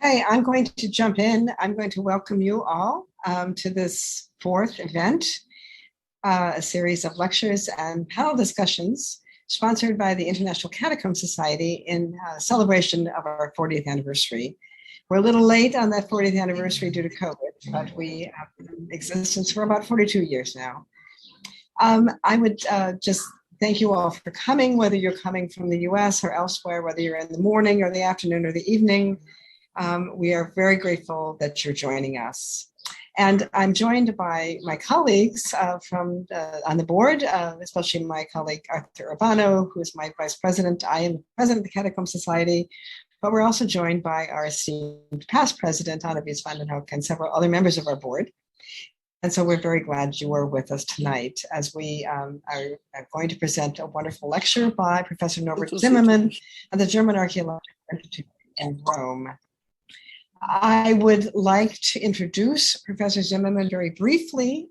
Hey, I'm going to jump in. I'm going to welcome you all to this fourth event, a series of lectures and panel discussions sponsored by the International Catacomb Society in celebration of our 40th anniversary. We're a little late on that 40th anniversary due to COVID, but we have been in existence for about 42 years now. I would just thank you all for coming, whether you're coming from the US or elsewhere, whether you're in the morning or the afternoon or the evening. We are very grateful that you're joining us. And I'm joined by my colleagues on the board, especially my colleague Arthur Urbano, who is my vice president. I am the president of the Catacomb Society, but we're also joined by our esteemed past president, Annewies van den Hoek, and several other members of our board. And so we're very glad you are with us tonight as we are going to present a wonderful lecture by Professor Norbert Zimmermann of the German Archeological Institute in Rome. I would like to introduce Professor Zimmermann very briefly.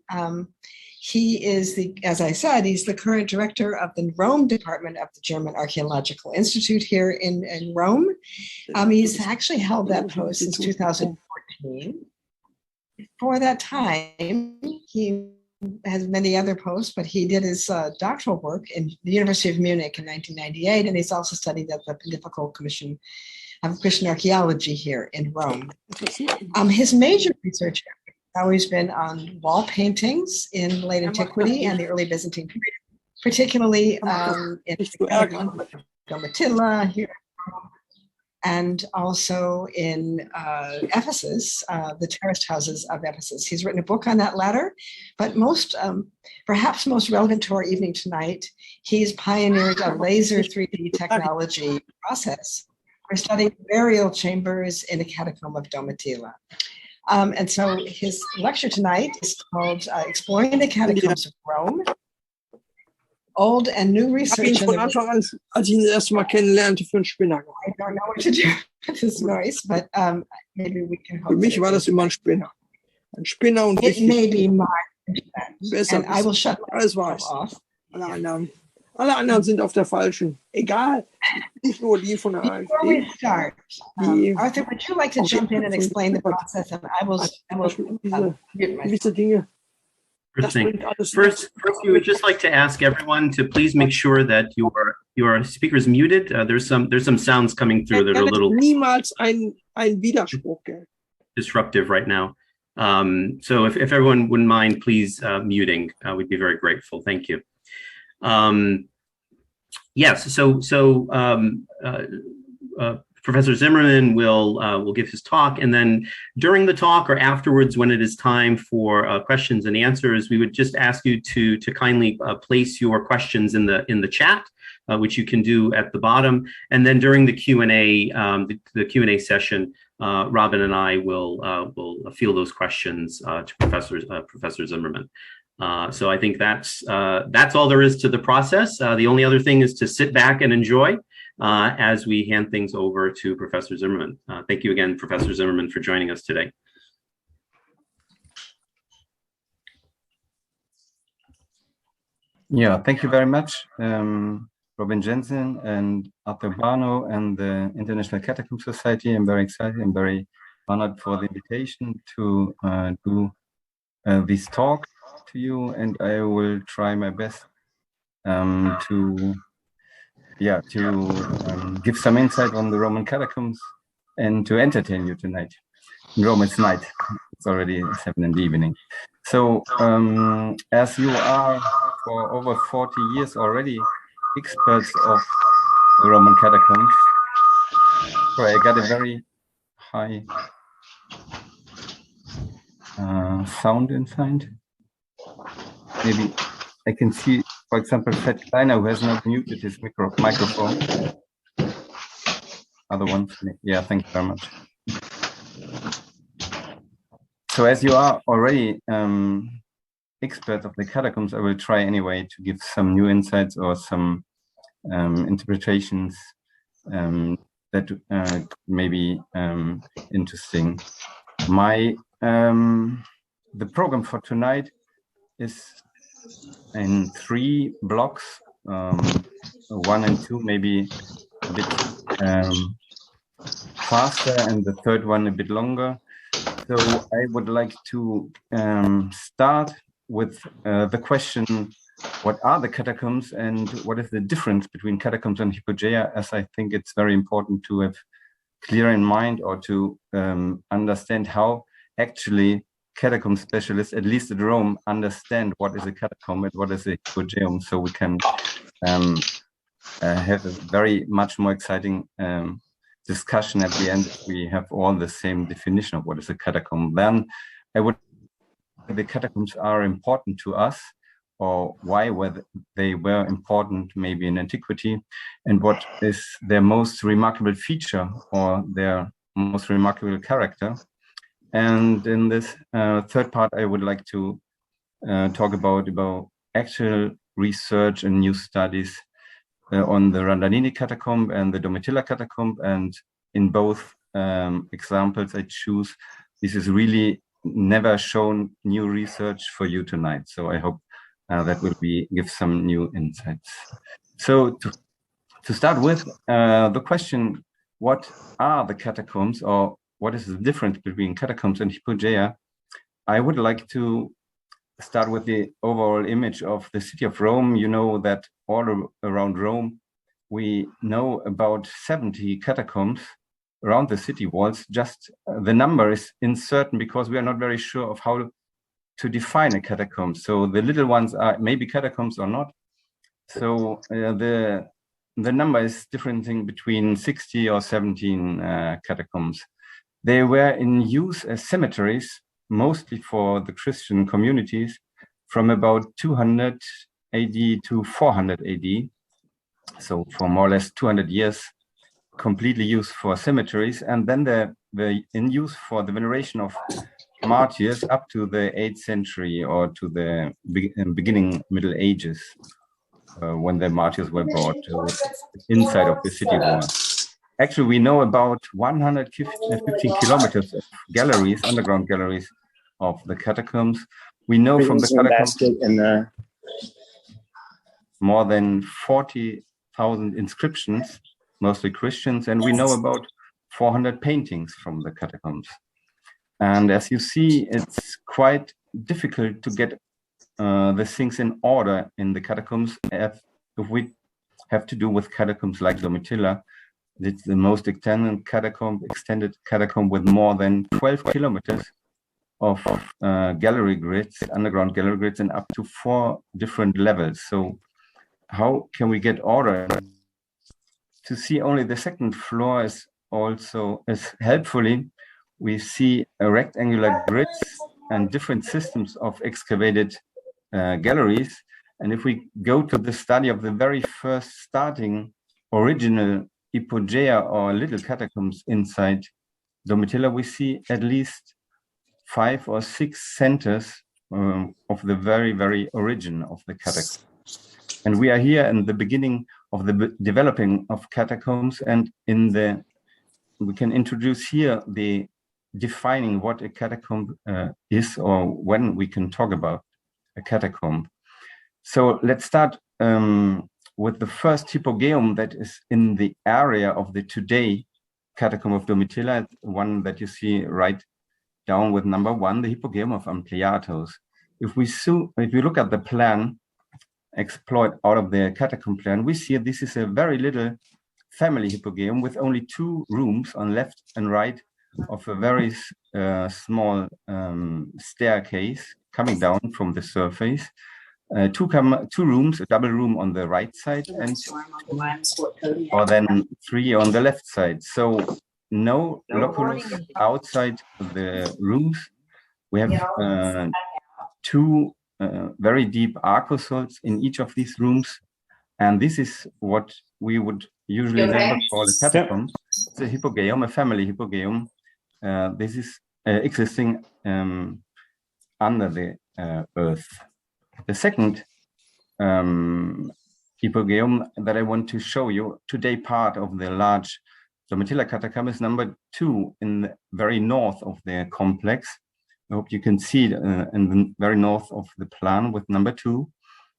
He is as I said, he's the current director of the Rome department of the German Archeological Institute here in Rome. He's actually held that post since 2014. Before that time, he has many other posts, but he did his doctoral work in the University of Munich in 1998, and he's also studied at the Pontifical Commission of Christian Archaeology here in Rome. His major research has always been on wall paintings in late antiquity and the early Byzantine period, particularly in the Catacomb of Domitilla here in Rome, and also in Ephesus, the terraced houses of Ephesus. He's written a book on that latter, but perhaps most relevant to our evening tonight, he's pioneered a laser 3D technology process for studying burial chambers in the Catacomb of Domitilla. And so his lecture tonight is called Exploring the Catacombs of Rome, Old and New Research. I don't know what to do with this noise, but maybe we can hope. It may be my and I will shut myself off. Alle anderen sind auf der falschen. Egal. Nicht nur die von der AfD. Before we start, Arthur, would you like to jump in and explain the process? And I will mute myself. Dinge. First thing. First, we would just like to ask everyone to please make sure that your speaker is muted. There's some sounds coming through that are a little niemals ein Widerspruch. Disruptive right now. So if everyone wouldn't mind, please muting. We'd be very grateful. Thank you. Yes, Professor Zimmermann will give his talk, and then during the talk or afterwards, when it is time for questions and answers, we would just ask you to kindly place your questions in the chat, which you can do at the bottom, and then during the Q&A, the Q&A session, Robin and I will field those questions to Professor Zimmermann. So I think that's all there is to the process. The only other thing is to sit back and enjoy as we hand things over to Professor Zimmermann. Thank you again, Professor Zimmermann, for joining us today. Yeah, thank you very much, Robin Jensen and Arthur Urbano and the International Catacomb Society. I'm very excited and very honored for the invitation to do this talk to you, and I will try my best to give some insight on the Roman catacombs and to entertain you tonight. In Rome it's night, it's already 7 in the evening. So as you are for over 40 years already experts of the Roman catacombs, sorry, I got a very high sound inside. Maybe I can see, for example, Fred Kleiner, who has not muted his microphone. Other ones, yeah, thank you very much. So as you are already experts of the catacombs, I will try anyway to give some new insights or some interpretations that may be interesting. The program for tonight is in 3 blocks, 1 and 2, maybe a bit faster, and the third one a bit longer. So I would like to start with the question, what are the catacombs and what is the difference between catacombs and hypogea, as I think it's very important to have clear in mind, or to understand how actually catacomb specialists, at least at Rome, understand what is a catacomb and what is a hypogeum, so we can have a very much more exciting discussion at the end if we have all the same definition of what is a catacomb. Then I would say the catacombs are important to us, or why they were important maybe in antiquity, and what is their most remarkable feature or their most remarkable character. And in this third part, I would like to talk about actual research and new studies on the Randanini catacomb and the Domitila catacomb. And in both examples I choose, this is really never shown new research for you tonight. So I hope that will give some new insights. So to start with, the question, what are the catacombs, or what is the difference between catacombs and hypogea? I would like to start with the overall image of the city of Rome. You know that all around Rome, we know about 70 catacombs around the city walls. Just the number is uncertain because we are not very sure of how to define a catacomb. So the little ones are maybe catacombs or not. So the number is differing between 60 or 17 catacombs. They were in use as cemeteries, mostly for the Christian communities, from about 200 AD to 400 AD. So for more or less 200 years, completely used for cemeteries. And then they're in use for the veneration of martyrs up to the 8th century or to the beginning Middle Ages, when the martyrs were brought inside of the city wall. Actually, we know about 115 kilometers of galleries, underground galleries of the catacombs. We know from the catacombs more than 40,000 inscriptions, mostly Christians, and we know about 400 paintings from the catacombs. And as you see, it's quite difficult to get the things in order in the catacombs if we have to do with catacombs like Domitilla. It's the most extended catacomb with more than 12 kilometers of gallery grids, underground gallery grids, and up to 4 different levels. So how can we get order? To see only the second floor is also helpfully. We see rectangular grids and different systems of excavated galleries. And if we go to the study of the very first starting original hypogea or little catacombs inside Domitilla, we see at least 5 or 6 centers of the very, very origin of the catacombs. And we are here in the beginning of the developing of catacombs, and we can introduce here the defining what a catacomb is, or when we can talk about a catacomb. So let's start with the first hypogeum that is in the area of the today Catacomb of Domitilla, one that you see right down with number 1, the hypogeum of Ampliatus. If we look at the plan explored out of the catacomb plan, we see this is a very little family hypogeum with only 2 rooms on left and right of a very small staircase coming down from the surface. 2 rooms, a double room on the right side, and 2, or then 3 on the left side. So no loculus outside the rooms. We have 2 very deep arcosols in each of these rooms, and this is what we would usually never call a catacomb. It's a hypogeum, a family hypogeum. This is existing under the earth. The second hypogeum that I want to show you today, part of the large Domitilla catacomb, is number 2 in the very north of the complex. I hope you can see it in the very north of the plan with number 2.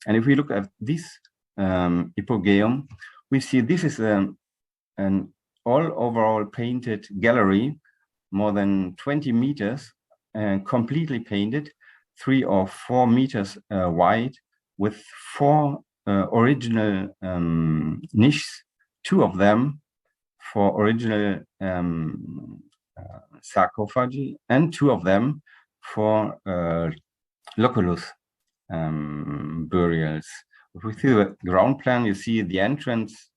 And if we look at this hypogeum, we see this is an all overall painted gallery, more than 20 meters, completely painted, 3 or 4 meters wide, with 4 original niches, 2 of them for original sarcophagi, and 2 of them for loculus burials. If we see the ground plan, you see the entrance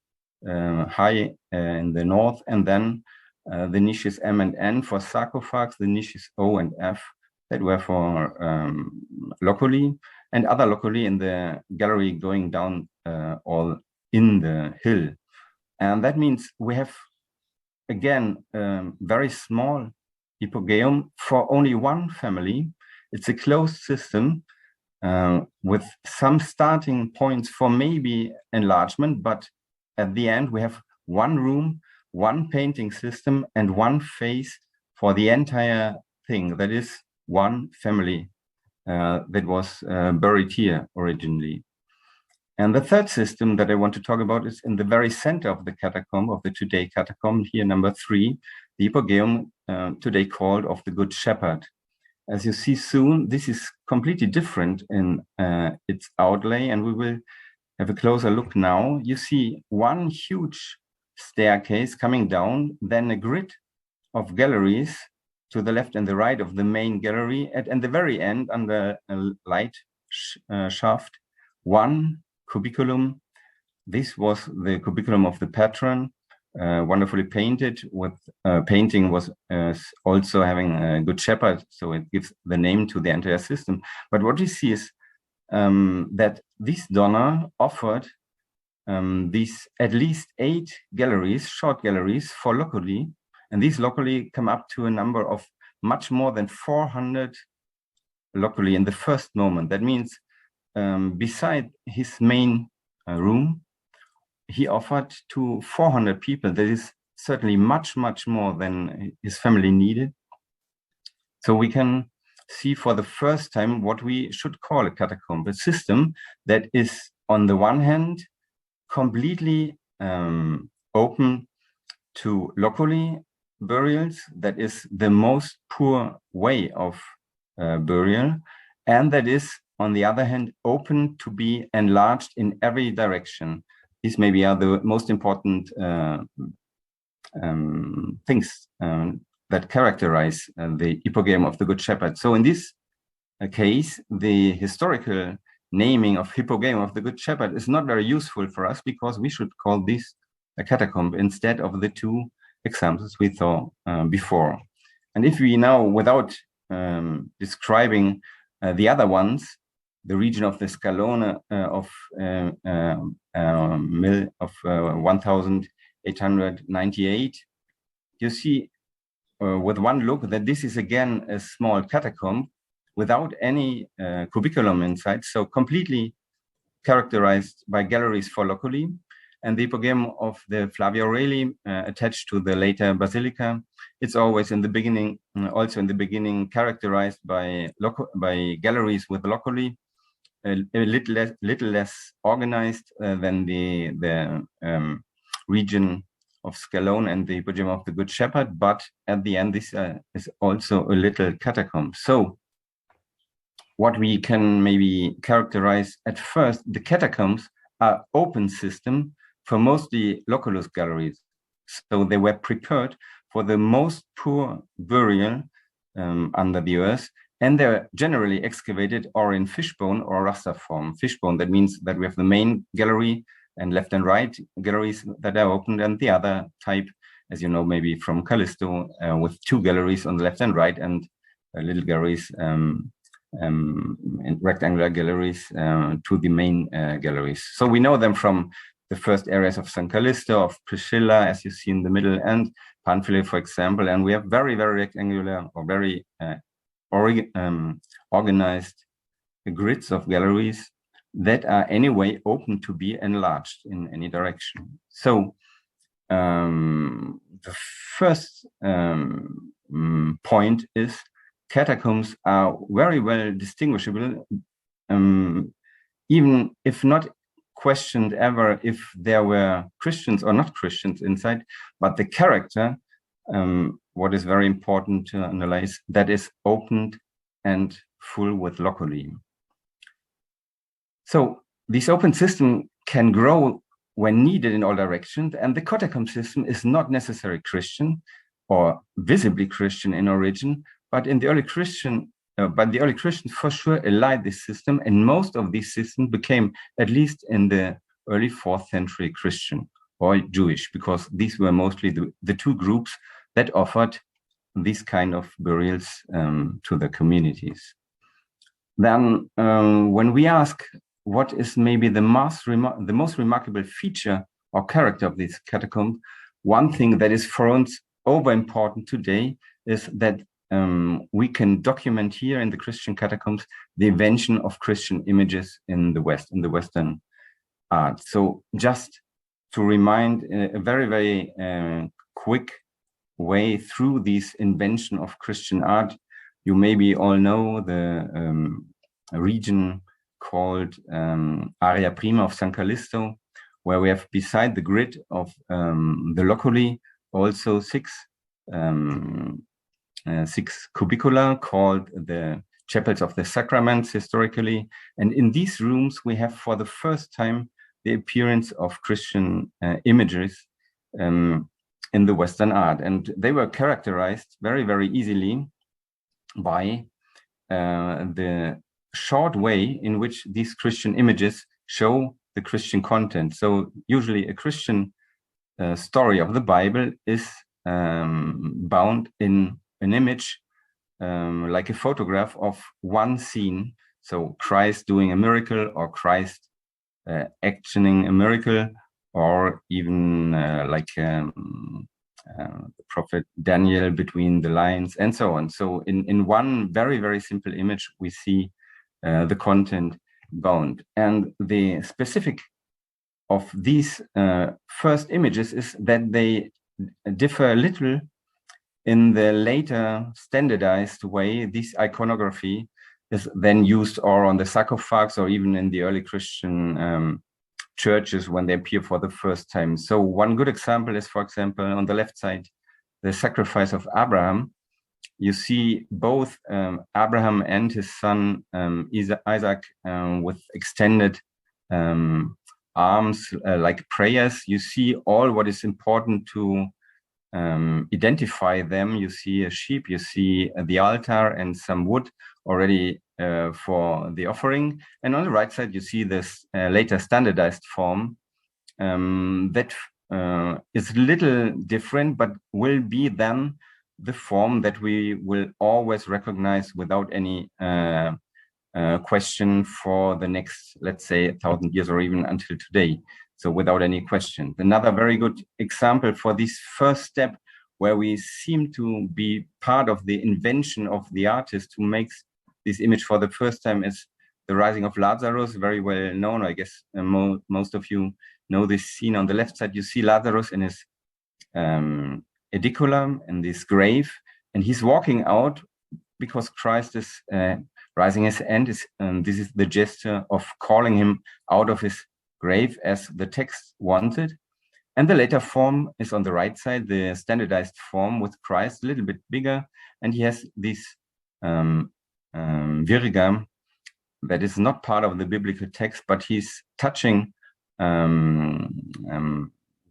high in the north, and then the niches M and N for sarcophags, the niches O and F that were for locally, and other locally in the gallery going down all in the hill. And that means we have, again, very small hypogeum for only one family. It's a closed system with some starting points for maybe enlargement, but at the end we have one room, one painting system, and one face for the entire thing. That is one family that was buried here originally. And the third system that I want to talk about is in the very center of the catacomb, of the today catacomb, here number 3, the hypogeum today called of the Good Shepherd. As you see soon, this is completely different in its outlay, and we will have a closer look now. You see one huge staircase coming down, then a grid of galleries to the left and the right of the main gallery, and the very end, under a light shaft, one cubiculum. This was the cubiculum of the patron, wonderfully painted. With painting was also having a Good Shepherd, so it gives the name to the entire system. But what we see is that this donor offered these at least 8 galleries, short galleries for locally, and these locally come up to a number of much more than 400 locally in the first moment. That means beside his main room, he offered to 400 people. That is certainly much, much more than his family needed. So we can see for the first time what we should call a catacomb, a system that is on the one hand completely open to locally burials, that is the most poor way of burial, and that is on the other hand open to be enlarged in every direction. These maybe are the most important things that characterize the hypogeum of the Good Shepherd. So in this case, the historical naming of hypogeum of the Good Shepherd is not very useful for us, because we should call this a catacomb instead of the 2 examples we saw before. And if we now, without describing the other ones, the region of the Scalone of 1898, you see with one look that this is again a small catacomb without any cubiculum inside, so completely characterized by galleries for locally. And the hypogeum of the Flavia Aureli attached to the later basilica, it's always in the beginning, also in the beginning, characterized by galleries with locally, a little less organized than the region of Scalone and the hypogeum of the Good Shepherd, but at the end this is also a little catacomb. So what we can maybe characterize at first, the catacombs are open system for mostly localus galleries. So they were prepared for the most poor burial under the earth, and they're generally excavated or in fishbone or raster form. Fishbone, that means that we have the main gallery and left and right galleries that are opened, and the other type, as you know, maybe from Callisto, with 2 galleries on the left and right, and little galleries and rectangular galleries to the main galleries. So we know them from the first areas of San Callisto, of Priscilla, as you see in the middle, and Pamphile, for example. And we have very, very rectangular or very organized grids of galleries that are anyway open to be enlarged in any direction. So the first point is catacombs are very well distinguishable, even if not questioned ever if there were Christians or not Christians inside, but the character, what is very important to analyze, that is opened and full with locally. So this open system can grow when needed in all directions, and the catacomb system is not necessarily Christian or visibly Christian in origin, but in the early Christian, the early Christians for sure allied this system, and most of these systems became, at least in the early 4th century, Christian or Jewish, because these were mostly the two groups that offered these kind of burials to the communities. Then when we ask what is maybe the most remarkable feature or character of this catacomb, one thing that is for us over important today is that we can document here in the Christian catacombs the invention of Christian images in the West, in the Western art. So just to remind a very, very quick way through this invention of Christian art, you maybe all know the region called Area Prima of San Callisto, where we have beside the grid of the loculi also six cubicula called the chapels of the sacraments historically. And in these rooms, we have for the first time the appearance of Christian images in the Western art. And they were characterized very, very easily by the short way in which these Christian images show the Christian content. So usually a Christian story of the Bible is bound in an image, like a photograph of one scene. So Christ doing a miracle, or Christ actioning a miracle, or even like the prophet Daniel between the lines, and so on. So in one very, very simple image, we see the content bound. And the specific of these first images is that they differ a little in the later standardized way. This iconography is then used or on the sarcophags or even in the early Christian churches when they appear for the first time. So one good example is, for example, on the left side, the sacrifice of Abraham. You see both Abraham and his son Isaac with extended arms like prayers. You see all what is important to identify them. You see a sheep, you see the altar and some wood already for the offering. And on the right side, you see this later standardized form that is a little different, but will be then the form that we will always recognize without any question for the next, let's say, 1,000 years or even until today. So without any question. Another very good example for this first step, where we seem to be part of the invention of the artist who makes this image for the first time, is the rising of Lazarus, very well known. I guess most of you know this scene. On the left side, you see Lazarus in his ediculum, in this grave, and he's walking out because Christ is rising his hand. This is the gesture of calling him out of his grave as the text wanted. And the later form is on the right side, the standardized form with Christ, a little bit bigger, and he has this virga that is not part of the biblical text, but he's touching the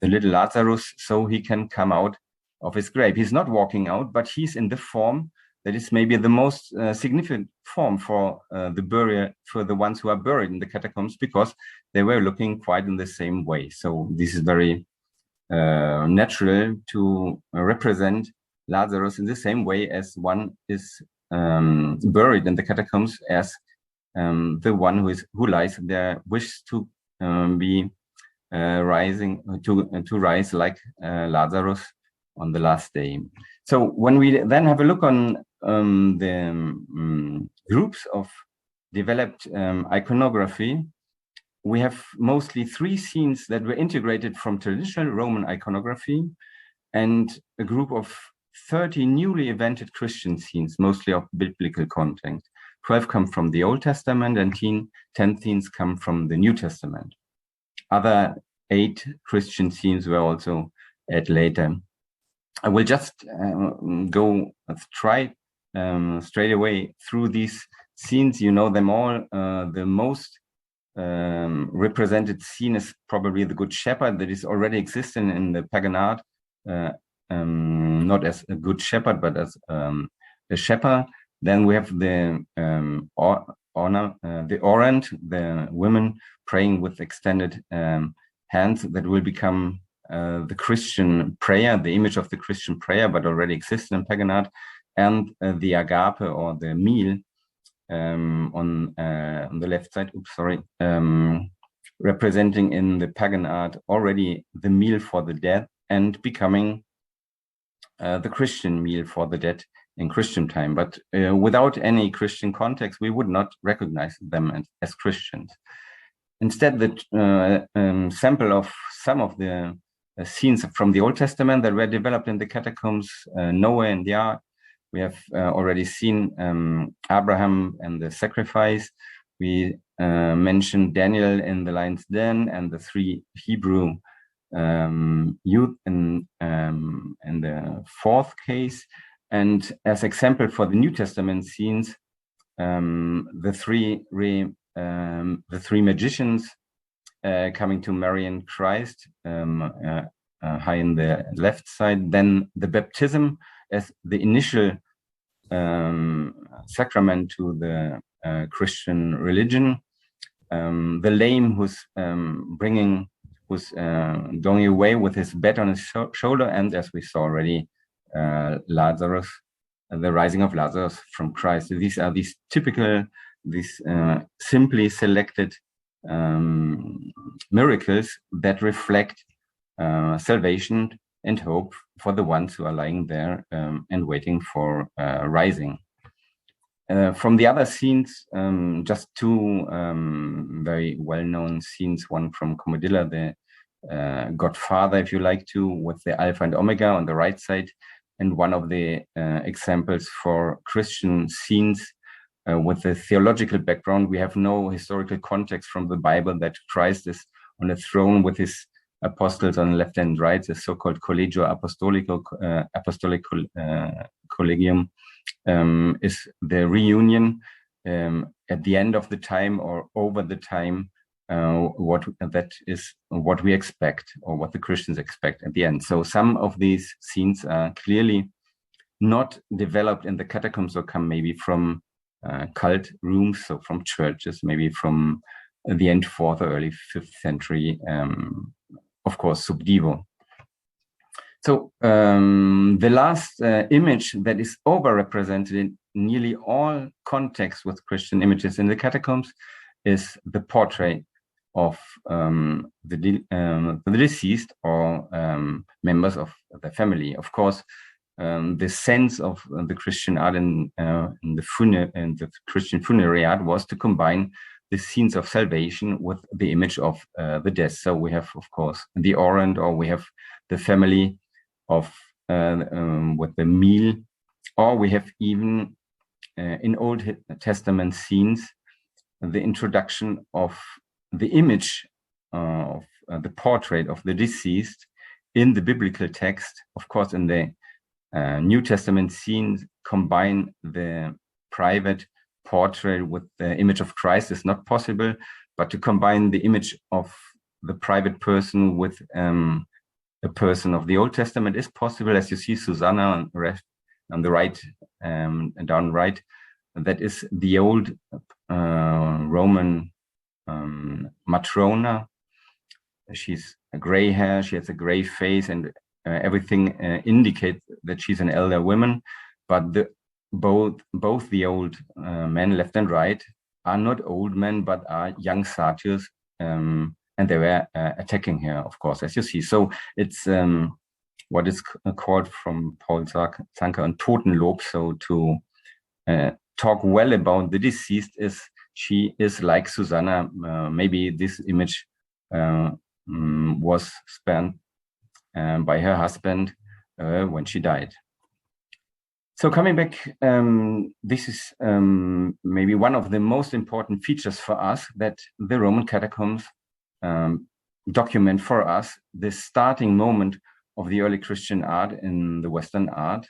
little Lazarus so he can come out of his grave. He's not walking out, but he's in the form that is maybe the most significant form for the burial, for the ones who are buried in the catacombs, because they were looking quite in the same way. So this is very natural to represent Lazarus in the same way as one is buried in the catacombs as the one who lies there wishes to be rising to rise like Lazarus on the last day. So when we then have a look on the groups of developed iconography, we have mostly 3 scenes that were integrated from traditional Roman iconography, and a group of 30 newly invented Christian scenes, mostly of biblical content. 12 come from the Old Testament and 10 scenes come from the New Testament. other 8 Christian scenes were also added later. I will just go straight away through these scenes. You know them all. The most represented scene is probably the Good Shepherd, that is already existing in the pagan art, not as a good shepherd, but as a shepherd. Then we have the orant, the women praying with extended hands, that will become the Christian prayer, the image of the Christian prayer, but already exists in pagan art, and the agape, or the meal, on the left side, representing in the pagan art already the meal for the dead, and becoming the Christian meal for the dead in Christian time. But without any Christian context, we would not recognize them as Christians. Instead, the sample of some of the scenes from the Old Testament that were developed in the catacombs, Noah and the ark. We have already seen Abraham and the sacrifice. We mentioned Daniel in the lion's den, and the 3 Hebrew youth in the 4th case. And as example for the New Testament scenes, the three magicians coming to Mary and Christ, high in the left side. Then the baptism as the initial sacrament to the Christian religion. The lame who's going away with his bed on his shoulder, and as we saw already, Lazarus, the rising of Lazarus from Christ. So these are typical, simply selected miracles that reflect salvation and hope for the ones who are lying there and waiting for rising. From the other scenes, just 2 very well-known scenes, one from Domitila, the Godfather, if you like to, with the Alpha and Omega on the right side, and one of the examples for Christian scenes with the theological background. We have no historical context from the Bible that Christ is on a throne with his apostles on the left and right, the so-called Collegio Apostolic Collegium, is the reunion at the end of the time or over the time, what we expect, or what the Christians expect at the end. So some of these scenes are clearly not developed in the catacombs, or come maybe from cult rooms, so from churches, maybe from the end 4th or early 5th century, of course, sub divo. So the last image that is overrepresented in nearly all contexts with Christian images in the catacombs is the portrait of the deceased, or members of the family. Of course, the sense of the Christian art in the Christian funerary art was to combine the scenes of salvation with the image of the death. So we have, of course, the orant, or we have the family of with the meal, or we have even in Old Testament scenes the introduction of the image of the portrait of the deceased in the biblical text. Of course, in the New Testament scenes, combine the private portrait with the image of Christ is not possible, but to combine the image of the private person with a person of the Old Testament is possible. As you see, Susanna on the right, down right, that is the old Roman Matrona. She's a gray hair, she has a gray face, and everything indicates that she's an elder woman. But both the old men, left and right, are not old men, but are young satyrs, and they were attacking her, of course, as you see. So it's what is called from Paul Zanker on Totenlob. So to talk well about the deceased is she is like Susanna. Maybe this image was spent by her husband when she died. So coming back, this is maybe one of the most important features for us, that the Roman catacombs document for us the starting moment of the early Christian art in the Western art.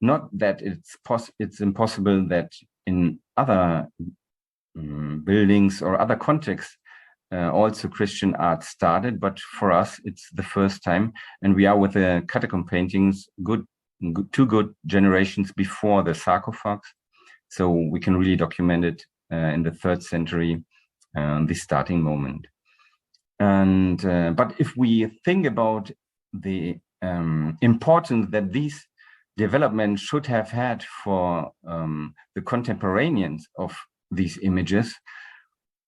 Not that it's impossible that in other buildings or other contexts also Christian art started, but for us it's the first time, and we are with the catacomb paintings two good generations before the sarcophags, so we can really document it in the 3rd century, the starting moment. And but if we think about the importance that these developments should have had for the contemporaneans of these images,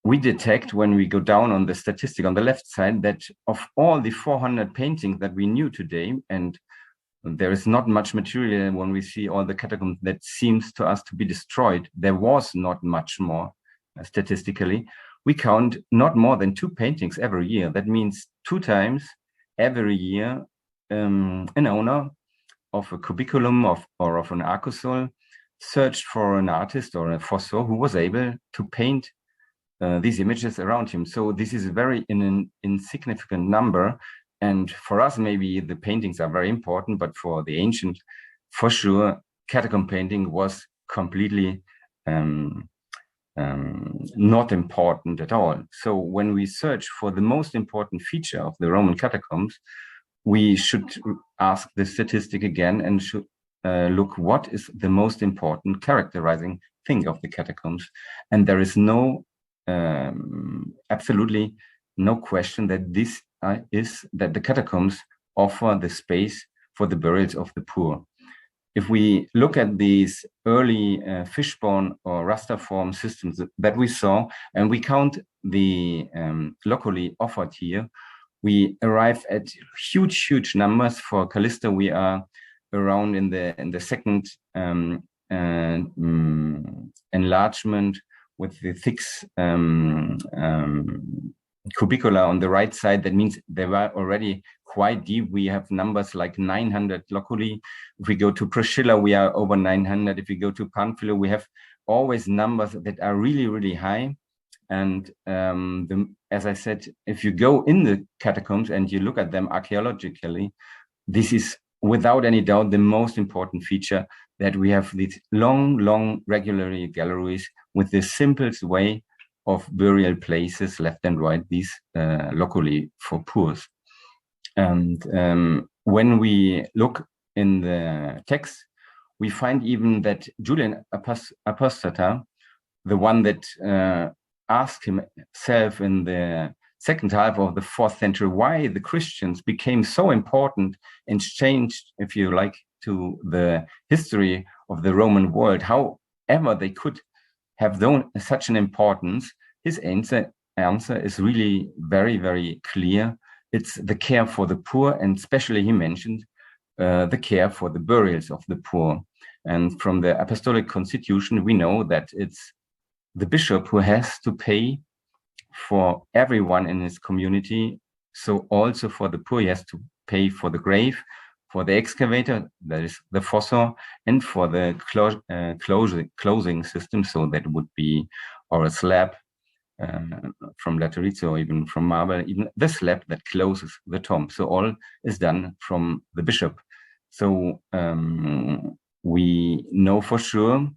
we detect when we go down on the statistic on the left side that of all the 400 paintings that we knew today, and there is not much material when we see all the catacombs that seems to us to be destroyed, there was not much more statistically. We count not more than 2 paintings every year. That means 2 times every year an owner of a cubiculum or of an arcosol searched for an artist or a fossor who was able to paint these images around him. So this is very an insignificant number. And for us, maybe the paintings are very important, but for the ancient, for sure, catacomb painting was completely not important at all. So when we search for the most important feature of the Roman catacombs, we should ask the statistic again and should look what is the most important characterizing thing of the catacombs. And there is absolutely no question that this is that the catacombs offer the space for the burials of the poor. If we look at these early fishbone or raster-form systems that we saw, and we count the locally offered here, we arrive at huge numbers. For Callisto, we are around in the second enlargement with the 6 cubicula on the right side. That means they were already quite deep. We have numbers like 900 locally. If we go to Priscilla, we are over 900. If we go to Pamphilo, we have always numbers that are really high. And as I said, if you go in the catacombs and you look at them archaeologically, this is without any doubt the most important feature, that we have these long regular galleries with the simplest way of burial places left and right, these locally for poor. And when we look in the text, we find even that Julian Apostata, the one that asked himself in the second half of the 4th century why the Christians became so important and changed, if you like, to the history of the Roman world, however they could have done such an importance, his answer is really very clear. It's the care for the poor, and especially he mentioned the care for the burials of the poor. And from the Apostolic Constitution, we know that it's the bishop who has to pay for everyone in his community. So also for the poor, he has to pay for the grave, for the excavator, that is the fossor, and for the closing system. So that would be or a slab from laterizio or even from marble, even the slab that closes the tomb. So all is done from the bishop. So we know for sure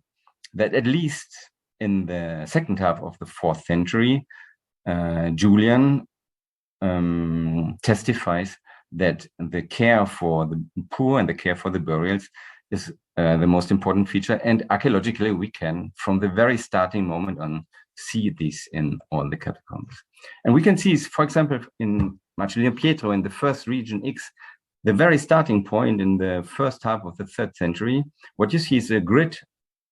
that at least in the second half of the 4th century, Julian testifies that the care for the poor and the care for the burials is the most important feature. And archaeologically, we can, from the very starting moment on, see this in all the catacombs. And we can see, for example, in Marcellino Pietro, in the first region X, the very starting point in the first half of the 3rd century, what you see is a grid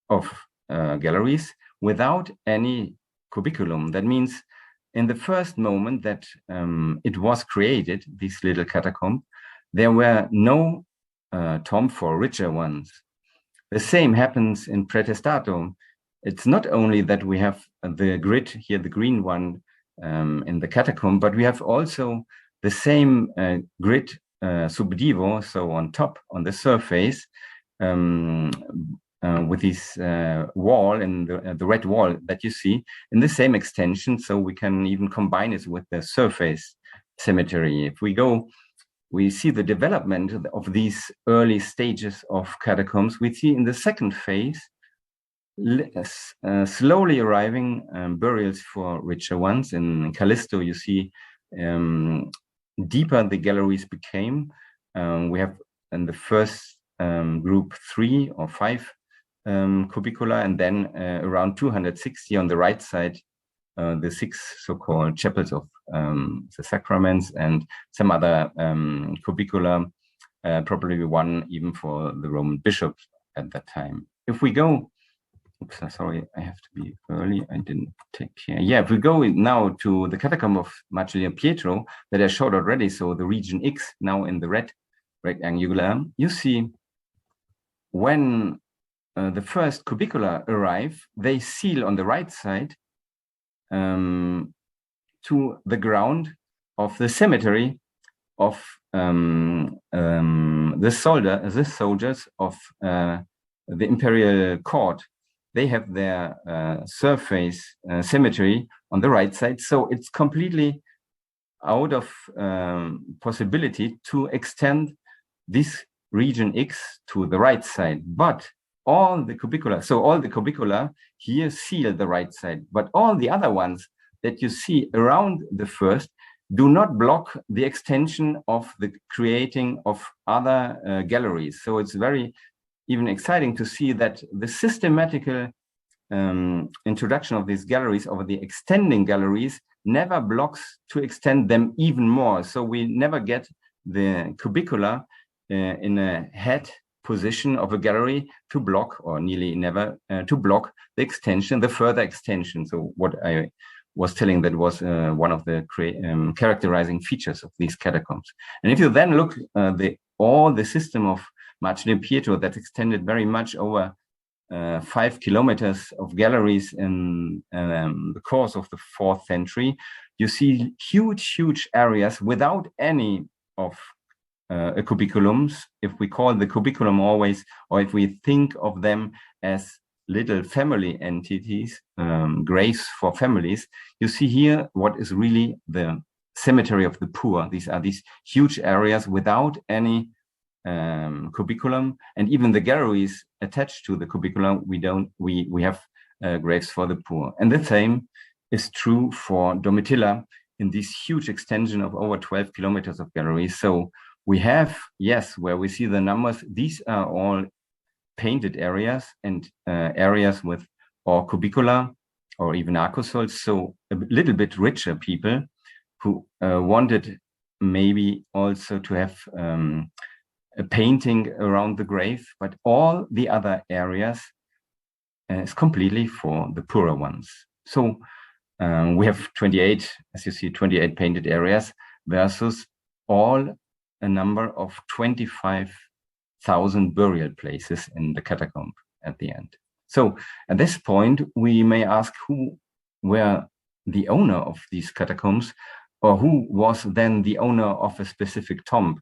of galleries without any cubiculum. That means in the first moment that it was created, this little catacomb, there were no tomb for richer ones. The same happens in Praetestatum. It's not only that we have the grid here, the green one in the catacomb, but we have also the same grid subdivo, so on top, on the surface, with this wall and the red wall that you see in the same extension. So we can even combine it with the surface cemetery. If we go, we see the development of these early stages of catacombs. We see in the second phase, slowly arriving burials for richer ones. In Callisto, you see deeper the galleries became. We have in the first group 3 or 5 cubicula, and then around 260 on the right side, the 6 so-called chapels of the sacraments, and some other cubicula, probably one even for the Roman bishops at that time. If we go, oops, sorry, I have to be early, I didn't take care. Yeah, if we go now to the Catacomb of Pietro that I showed already, so the region X now in the red rectangular, you see when the first cubicula arrive, they seal on the right side to the ground of the cemetery of the soldiers of the imperial court. They have their surface cemetery on the right side, so it's completely out of possibility to extend this region X to the right side. But all the cubicula here seal the right side, but all the other ones that you see around the first do not block the extension of the creating of other galleries. So it's very even exciting to see that the systematical introduction of these galleries, of the extending galleries, never blocks to extend them even more. So we never get the cubicula in a head position of a gallery to block, or nearly never to block the extension, the further extension. So what I was telling, that was one of the characterizing features of these catacombs. And if you then look all the system of Marcellino Pietro that extended very much over 5 kilometers of galleries in the course of the 4th century, you see huge areas without any of cubiculums. If we call the cubiculum always, or if we think of them as little family entities, graves for families, you see here what is really the cemetery of the poor. These are these huge areas without any cubiculum, and even the galleries attached to the cubiculum, we have graves for the poor. And the same is true for Domitilla in this huge extension of over 12 kilometers of galleries. So we have, yes, where we see the numbers, these are all painted areas and areas with or cubicula or even arcosols. So a little bit richer people who wanted maybe also to have a painting around the grave, but all the other areas is completely for the poorer ones. So we have 28, as you see, 28 painted areas versus all a number of 25,000 burial places in the catacomb at the end. So at this point, we may ask who were the owner of these catacombs, or who was then the owner of a specific tomb.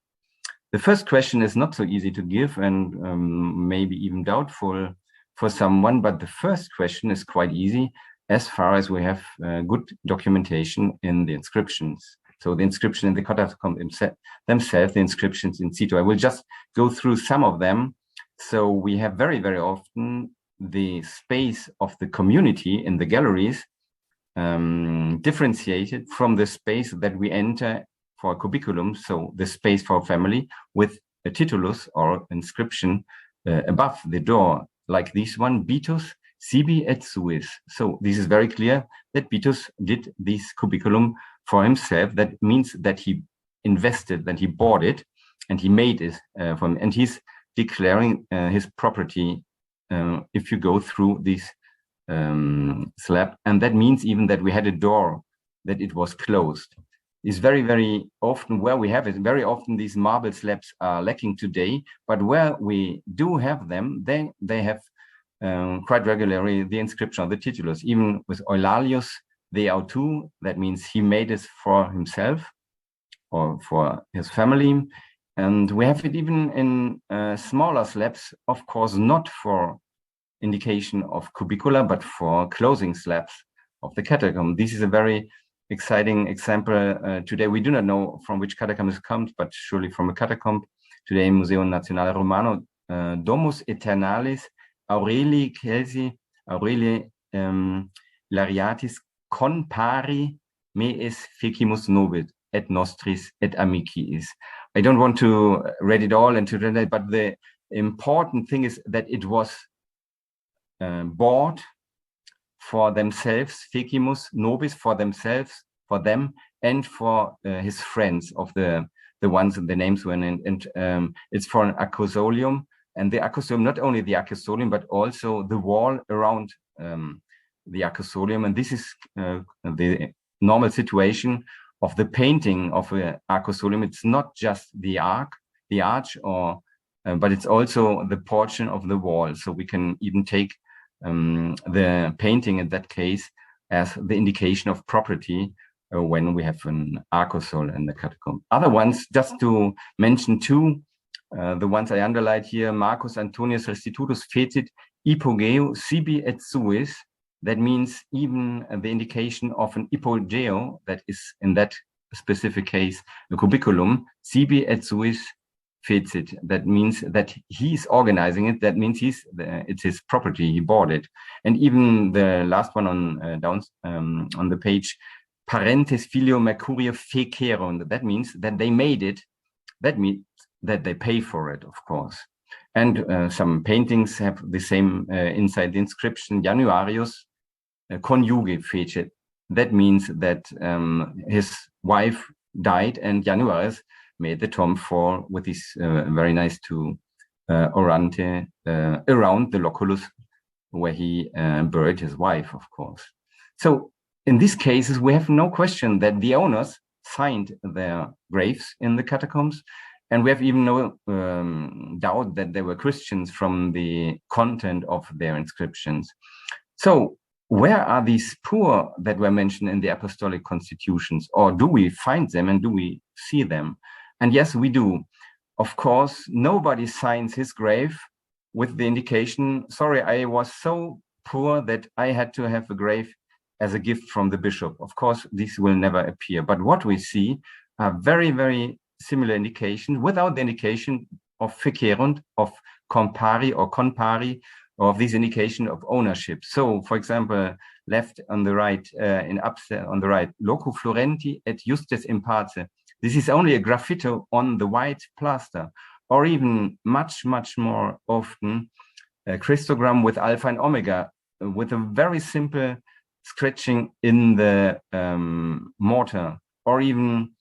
The first question is not so easy to give, and maybe even doubtful for someone, but the first question is quite easy as far as we have good documentation in the inscriptions. So the inscription in the catacomb themselves, the inscriptions in situ. I will just go through some of them. So we have very often the space of the community in the galleries differentiated from the space that we enter for a cubiculum, so the space for a family, with a titulus or inscription above the door, like this one, Bitus sibi et suis. So this is very clear that Bitus did this cubiculum for himself. That means that he invested, that he bought it, and he made it from, and he's declaring his property if you go through this slab. And that means even that we had a door, that it was closed. Is very often where we have it. Very often these marble slabs are lacking today, but where we do have them, they have quite regularly the inscription of the titulus. Even with Eulalius the autu, that means he made it for himself or for his family. And we have it even in smaller slabs, of course, not for indication of cubicula, but for closing slabs of the catacomb. This is a very exciting example today. We do not know from which catacomb it comes, but surely from a catacomb. Today in Museo Nazionale Romano, Domus Aeternalis Aurelii Celsi Aurelii Lariatis compari meis fecimus nobit et nostris et amiciis. I don't want to read it all and to read it, but the important thing is that it was bought for themselves, fecimus nobis, for themselves, for them, and for his friends of the ones and the names were in, and it's for an accusolium, and the accusolium, not only the accusolium, but also the wall around the accusolium, and this is the normal situation of the painting of an accusolium. It's not just the arch, or but it's also the portion of the wall. So we can even take the painting in that case as the indication of property when we have an arcosol in the catacomb. Other ones, just to mention two, the ones I underlined here, Marcus Antonius Restitutus fecit hypogeo sibi et suis. That means even the indication of an hypogeo, that is in that specific case a cubiculum, sibi et suis fecit. That means that he's organizing it. That means it's his property. He bought it. And even the last one on on the page, parentes filio mercurio fecerunt. That means that they made it. That means that they pay for it, of course. And some paintings have the same inside the inscription, Januarius conjuge fecit. That means that his wife died, and Januarius made the tomb with this very nice orante around the loculus where he buried his wife, of course. So in these cases, we have no question that the owners signed their graves in the catacombs, and we have even no doubt that they were Christians from the content of their inscriptions. So where are these poor that were mentioned in the apostolic constitutions, or do we find them and do we see them? And yes, we do. Of course, nobody signs his grave with the indication, sorry, I was so poor that I had to have a grave as a gift from the bishop. Of course, this will never appear. But what we see are very, very similar indications without the indication of fecerunt, of compari or conpari, or of this indication of ownership. So, for example, left on the right, on the right, loco florenti et justus in pace. This is only a graffito on the white plaster, or even much, much more often, a Christogram with alpha and omega, with a very simple scratching in the mortar, or even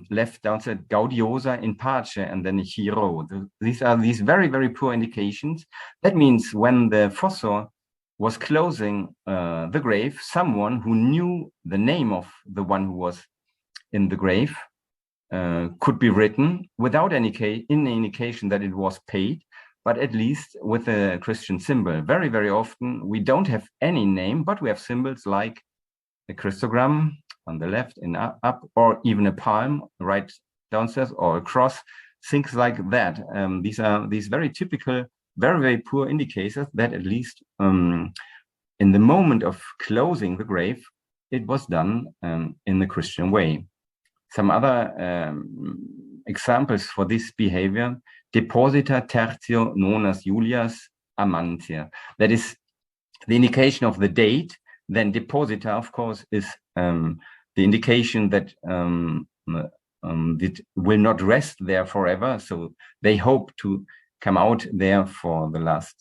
left downside gaudiosa in pace and then a hero. These are these very, very poor indications. That means when the fossor was closing the grave, someone who knew the name of the one who was in the grave could be written without any indication that it was paid, but at least with a Christian symbol. Very, very often we don't have any name, but we have symbols like a Christogram on the left and up, or even a palm right downstairs, or a cross, things like that. These are these very typical, very, very poor indicators that at least in the moment of closing the grave, it was done in the Christian way. Some other examples for this behavior: deposita tertio nonas Julias amantia. That is the indication of the date. Then deposita, of course, is the indication that it will not rest there forever. So they hope to come out there for the last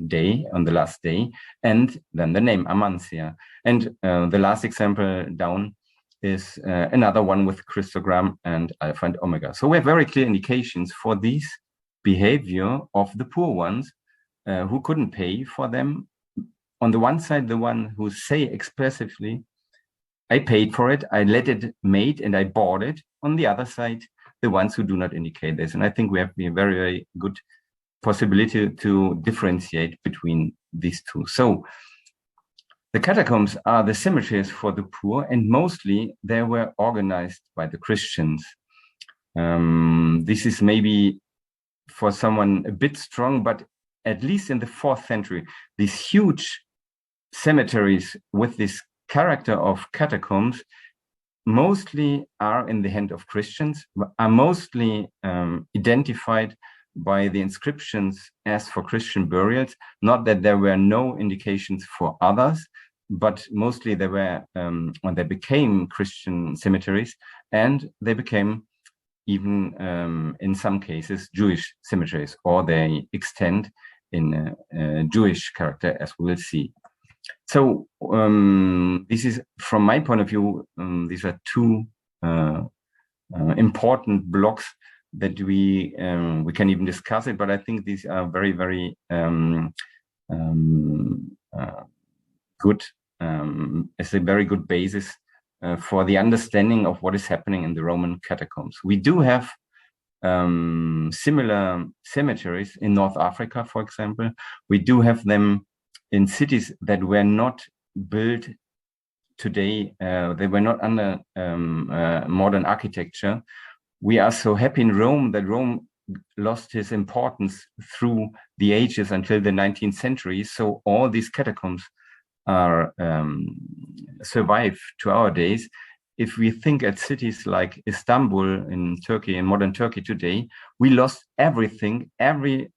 day, on the last day, and then the name Amancia. And the last example down is another one with Christogram and alpha and omega. So we have very clear indications for this behavior of the poor ones who couldn't pay for them. On the one side, the one who say expressively, I paid for it, I let it made, and I bought it. On the other side, the ones who do not indicate this. And I think we have a very, very good possibility to differentiate between these two. So the catacombs are the cemeteries for the poor, and mostly they were organized by the Christians. This is maybe for someone a bit strong, but at least in the 4th century, these huge cemeteries with these character of catacombs mostly are in the hand of Christians, are mostly identified by the inscriptions as for Christian burials. Not that there were no indications for others, but mostly they were, when they became Christian cemeteries, and they became even in some cases Jewish cemeteries, or they extend in a Jewish character, as we will see. So this is, from my point of view, these are two important blocks that we can even discuss it, but I think these are very, very good. It's a very good basis for the understanding of what is happening in the Roman catacombs. We do have similar cemeteries in North Africa, for example. We do have them in cities that were not built today. They were not under modern architecture. We are so happy in Rome that Rome lost its importance through the ages until the 19th century. So all these catacombs are survive to our days. If we think at cities like Istanbul in Turkey, in modern Turkey today, we lost everything, every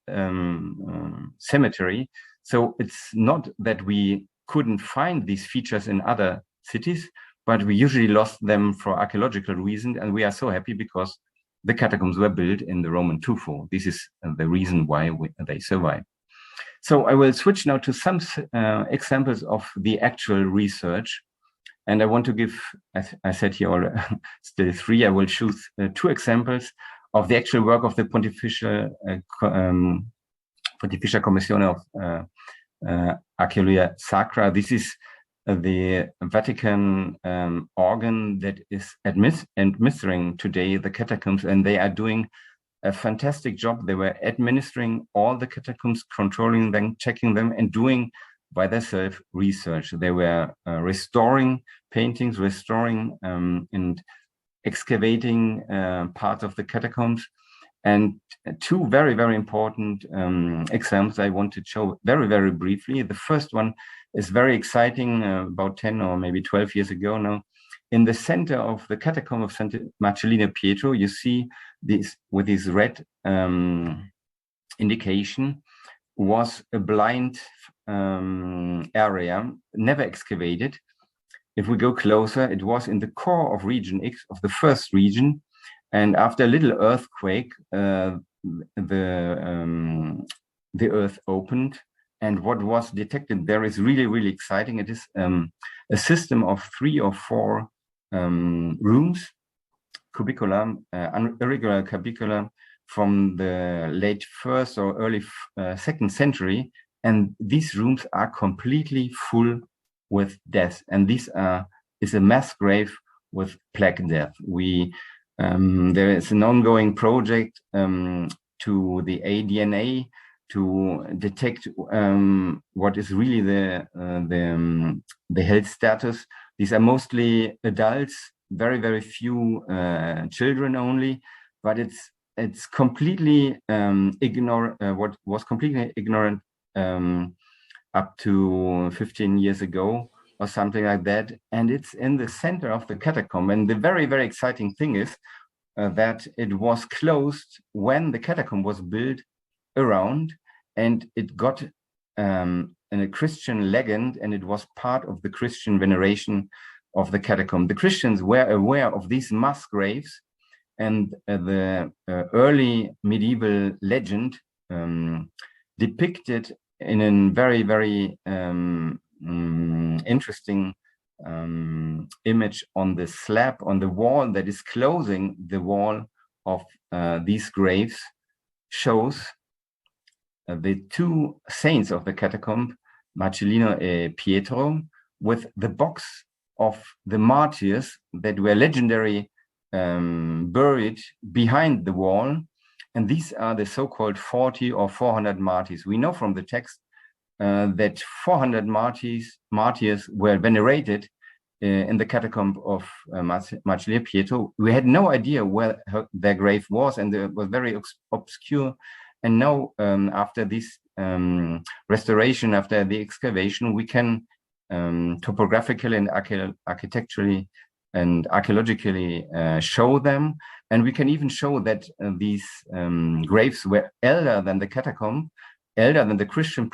cemetery. So it's not that we couldn't find these features in other cities, but we usually lost them for archaeological reasons. And we are so happy because the catacombs were built in the Roman Tufo. This is the reason why they survive. So I will switch now to some examples of the actual research. And I want to give, as I said here, still three. I will choose two examples of the actual work of the Pontificia Commissione of Archaeologia Sacra. This is the Vatican organ that is administering today the catacombs, and they are doing a fantastic job. They were administering all the catacombs, controlling them, checking them, and doing by themselves research. They were restoring paintings, restoring and excavating parts of the catacombs. And two very, very important examples I want to show very, very briefly. The first one is very exciting, about 10 or maybe 12 years ago now. In the center of the Catacomb of Santa Marcellina Pietro, you see this with this red indication was a blind area, never excavated. If we go closer, it was in the core of region X, of the first region. And after a little earthquake, the earth opened. And what was detected there is really, really exciting. It is a system of 3 or 4 rooms, cubicula, irregular cubicula from the late 1st or early 2nd century. And these rooms are completely full with death. And this is a mass grave with plague death. There is an ongoing project to the ADNA to detect what is really the health status. These are mostly adults, very, very few children only, but it's completely what was completely ignorant up to 15 years ago or something like that. And it's in the center of the catacomb. And the very, very exciting thing is that it was closed when the catacomb was built around, and it got a Christian legend, and it was part of the Christian veneration of the catacomb. The Christians were aware of these mass graves, and the early medieval legend depicted in a very, very interesting image on the slab on the wall that is closing the wall of these graves, shows the 2 saints of the catacomb, Marcellino and Pietro, with the box of the martyrs that were legendary buried behind the wall. And these are the so-called 40 or 400 martyrs. We know from the text that 400 martyrs were venerated in the catacomb of Marcellino Pietro. We had no idea where their grave was, and it was very obscure. And now, after this restoration, after the excavation, we can topographically and architecturally and archaeologically show them. And we can even show that these graves were elder than the catacomb, elder than the Christian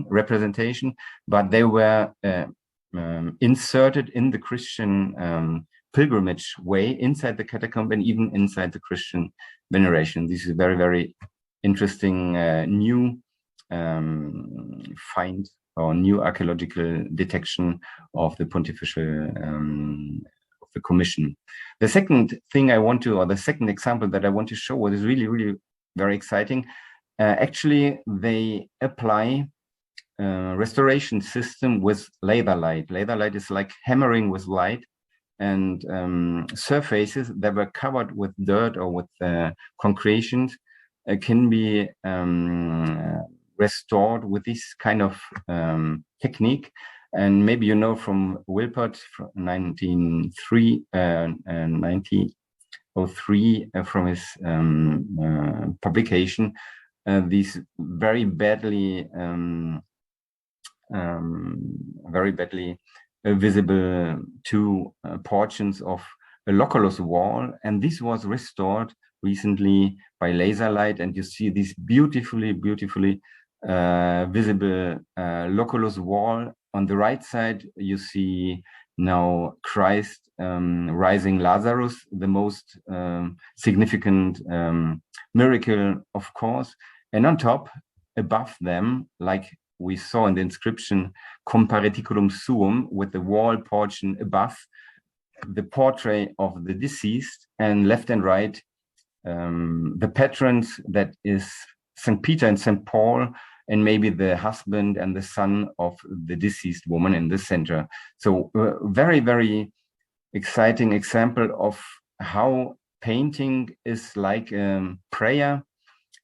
representation, but they were inserted in the Christian pilgrimage way inside the catacomb and even inside the Christian veneration. This is very, very interesting new find or new archaeological detection of the pontifical of the commission. The second thing I want to, or the second example that I want to show, what is really, really very exciting. Actually, they apply restoration system with laser light. Laser light is like hammering with light, and surfaces that were covered with dirt or with concretions can be restored with this kind of technique. And maybe you know from Wilpert from 1903 from his publication, these very badly visible two portions of a loculus wall, and this was restored recently by laser light, and you see this beautifully visible loculus wall. On the right side you see now Christ rising Lazarus, the most significant miracle, of course, and on top, above them, like we saw in the inscription Compareticulum Suum, with the wall portion above, the portrait of the deceased, and left and right the patrons, that is St. Peter and St. Paul, and maybe the husband and the son of the deceased woman in the center. So very, very exciting example of how painting is like prayer,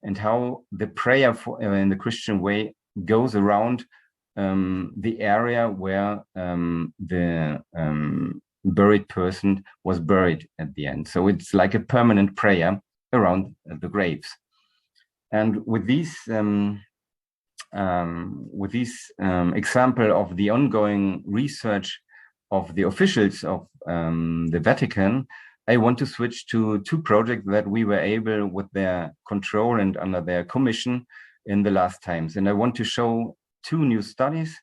and how the prayer in the Christian way goes around the area where the buried person was buried at the end. So it's like a permanent prayer around the graves. And with these example of the ongoing research of the officials of the Vatican, I want to switch to two projects that we were able, with their control and under their commission, in the last times. And I want to show two new studies,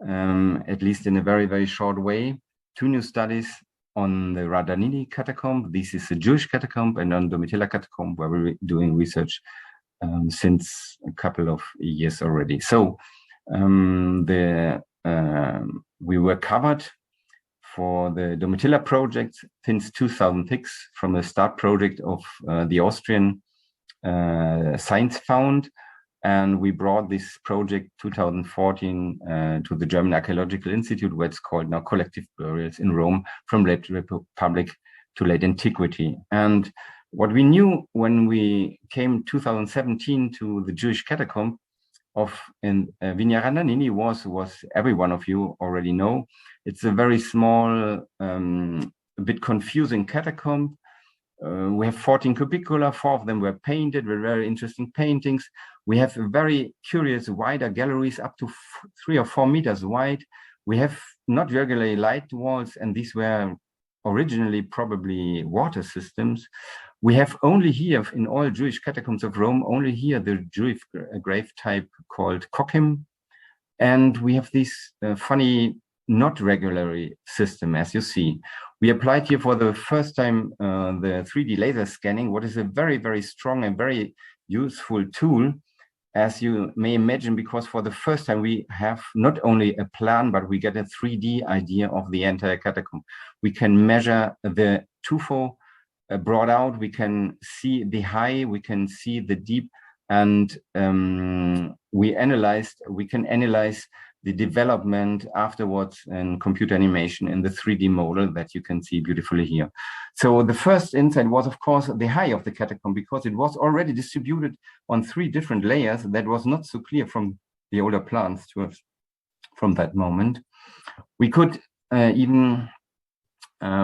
at least in a very, very short way, two new studies on the Radanini catacomb. This is a Jewish catacomb, and on Domitila catacomb, where we're doing research since a couple of years already. So we were covered for the Domitila project since 2006, from the start project of the Austrian Science Fund. And we brought this project 2014 to the German Archeological Institute, where it's called now Collective Burials in Rome, from late Republic to late antiquity. And what we knew when we came 2017 to the Jewish catacomb of Vigna Radanini was every one of you already know. It's a very small, a bit confusing catacomb. We have 14 cubicula, 4 of them were painted with very interesting paintings. We have very curious wider galleries up to 3 or 4 meters wide. We have not regularly light walls, and these were originally probably water systems. We have only here, in all Jewish catacombs of Rome, only here the Jewish grave type called Kokim. And we have this funny, not regularly system, as you see. We applied here for the first time the 3D laser scanning, what is a very, very strong and very useful tool, as you may imagine, because for the first time we have not only a plan, but we get a 3D idea of the entire catacomb. We can measure the tufo brought out, we can see the high, we can see the deep, and we can analyze the development afterwards in computer animation in the 3D model that you can see beautifully here. So the first insight was, of course, the high of the catacomb, because it was already distributed on 3 different layers. That was not so clear from the older plans to us from that moment. We could even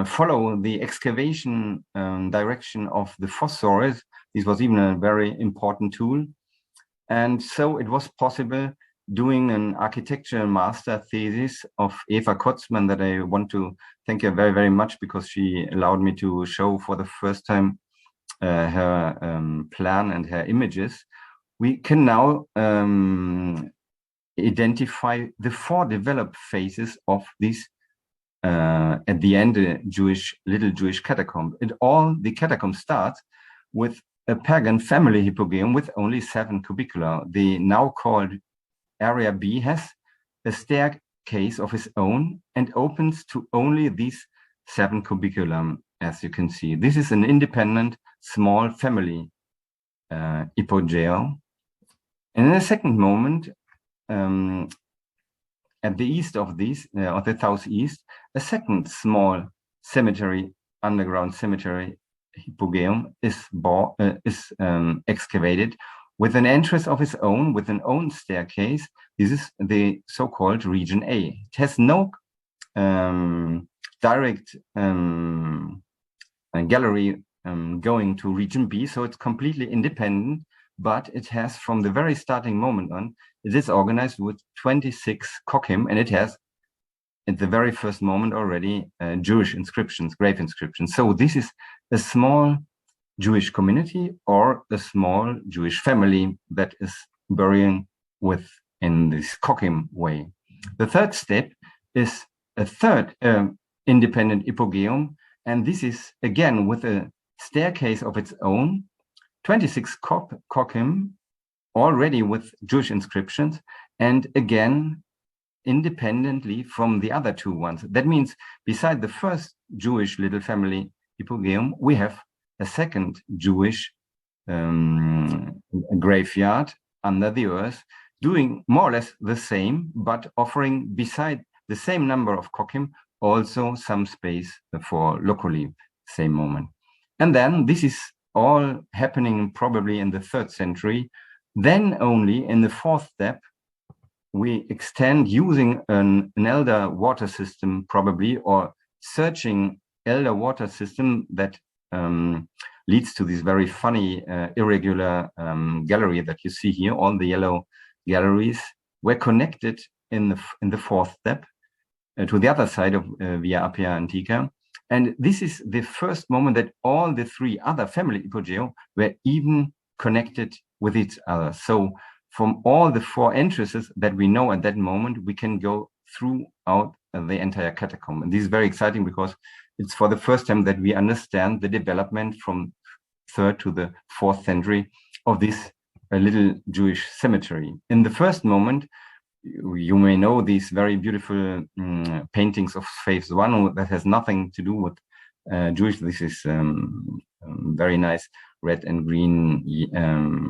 follow the excavation direction of the fossors. This was even a very important tool. And so it was possible doing an architectural master thesis of Eva Kotzmann that I want to thank her very, very much, because she allowed me to show for the first time her plan and her images. We can now identify the 4 developed phases of this at the end, little Jewish catacomb. The catacomb starts with a pagan family hypogeum with only 7 cubicula. The now called area B has a staircase of its own and opens to only these 7 cubicula, as you can see. This is an independent small family hypogeo. And in a second moment, at the east of these, of the southeast, a second small cemetery, underground cemetery hypogeum is excavated with an entrance of its own, with an own staircase. This is the so-called region A. It has no direct gallery going to region B, so it's completely independent, but it has, from the very starting moment on, it is organized with 26 kokim, and it has, at the very first moment already, Jewish inscriptions, grave inscriptions. So this is a small Jewish community or a small Jewish family that is burying in this kokim way. The third step is a third independent hypogeum, and this is again with a staircase of its own, 26 kokim, already with Jewish inscriptions, and again independently from the other 2 ones. That means beside the first Jewish little family hypogeum, we have a second Jewish graveyard under the earth, doing more or less the same, but offering, beside the same number of kokim, also some space for locally same moment. And then this is all happening probably in the 3rd century. Then only in the 4th step, we extend using an elder water system probably, or searching elder water system that leads to this very funny irregular gallery that you see here. All the yellow galleries were connected in the 4th step to the other side of Via Appia Antica. And this is the first moment that all the 3 other family hypogeo were even connected with each other. So from all the 4 entrances that we know at that moment, we can go throughout the entire catacomb. And this is very exciting because it's for the first time that we understand the development from 3rd to the 4th century of this little Jewish cemetery. In the first moment, you may know these very beautiful paintings of phase 1 that has nothing to do with Jewish. This is very nice red and green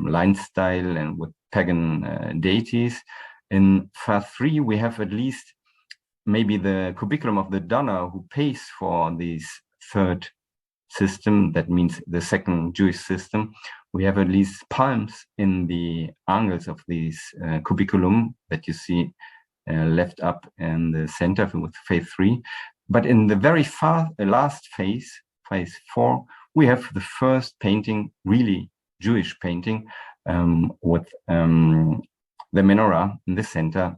line style and with pagan deities. In phase 3, we have at least maybe the cubiculum of the donor who pays for this 3rd system. That means the 2nd Jewish system. We have at least palms in the angles of this cubiculum that you see left up in the center with phase 3. But in the very last phase, phase 4, we have the first painting, really Jewish painting, with the menorah in the center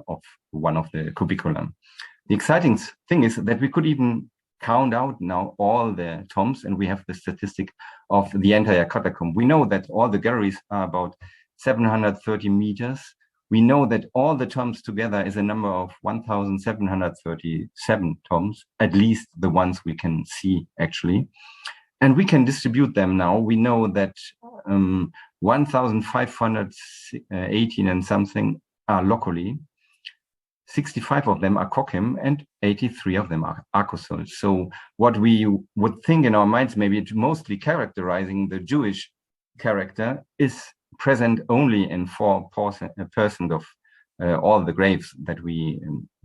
of one of the cubiculum. The exciting thing is that we could even count out now all the tombs, and we have the statistic of the entire catacomb. We know that all the galleries are about 730 meters. We know that all the tombs together is a number of 1,737 tombs, at least the ones we can see actually. And we can distribute them now. We know that 1,518 and something are locally. 65 of them are kokim and 83 of them are archosols. So what we would think in our minds, maybe mostly characterizing the Jewish character, is present only in 4% of all the graves that we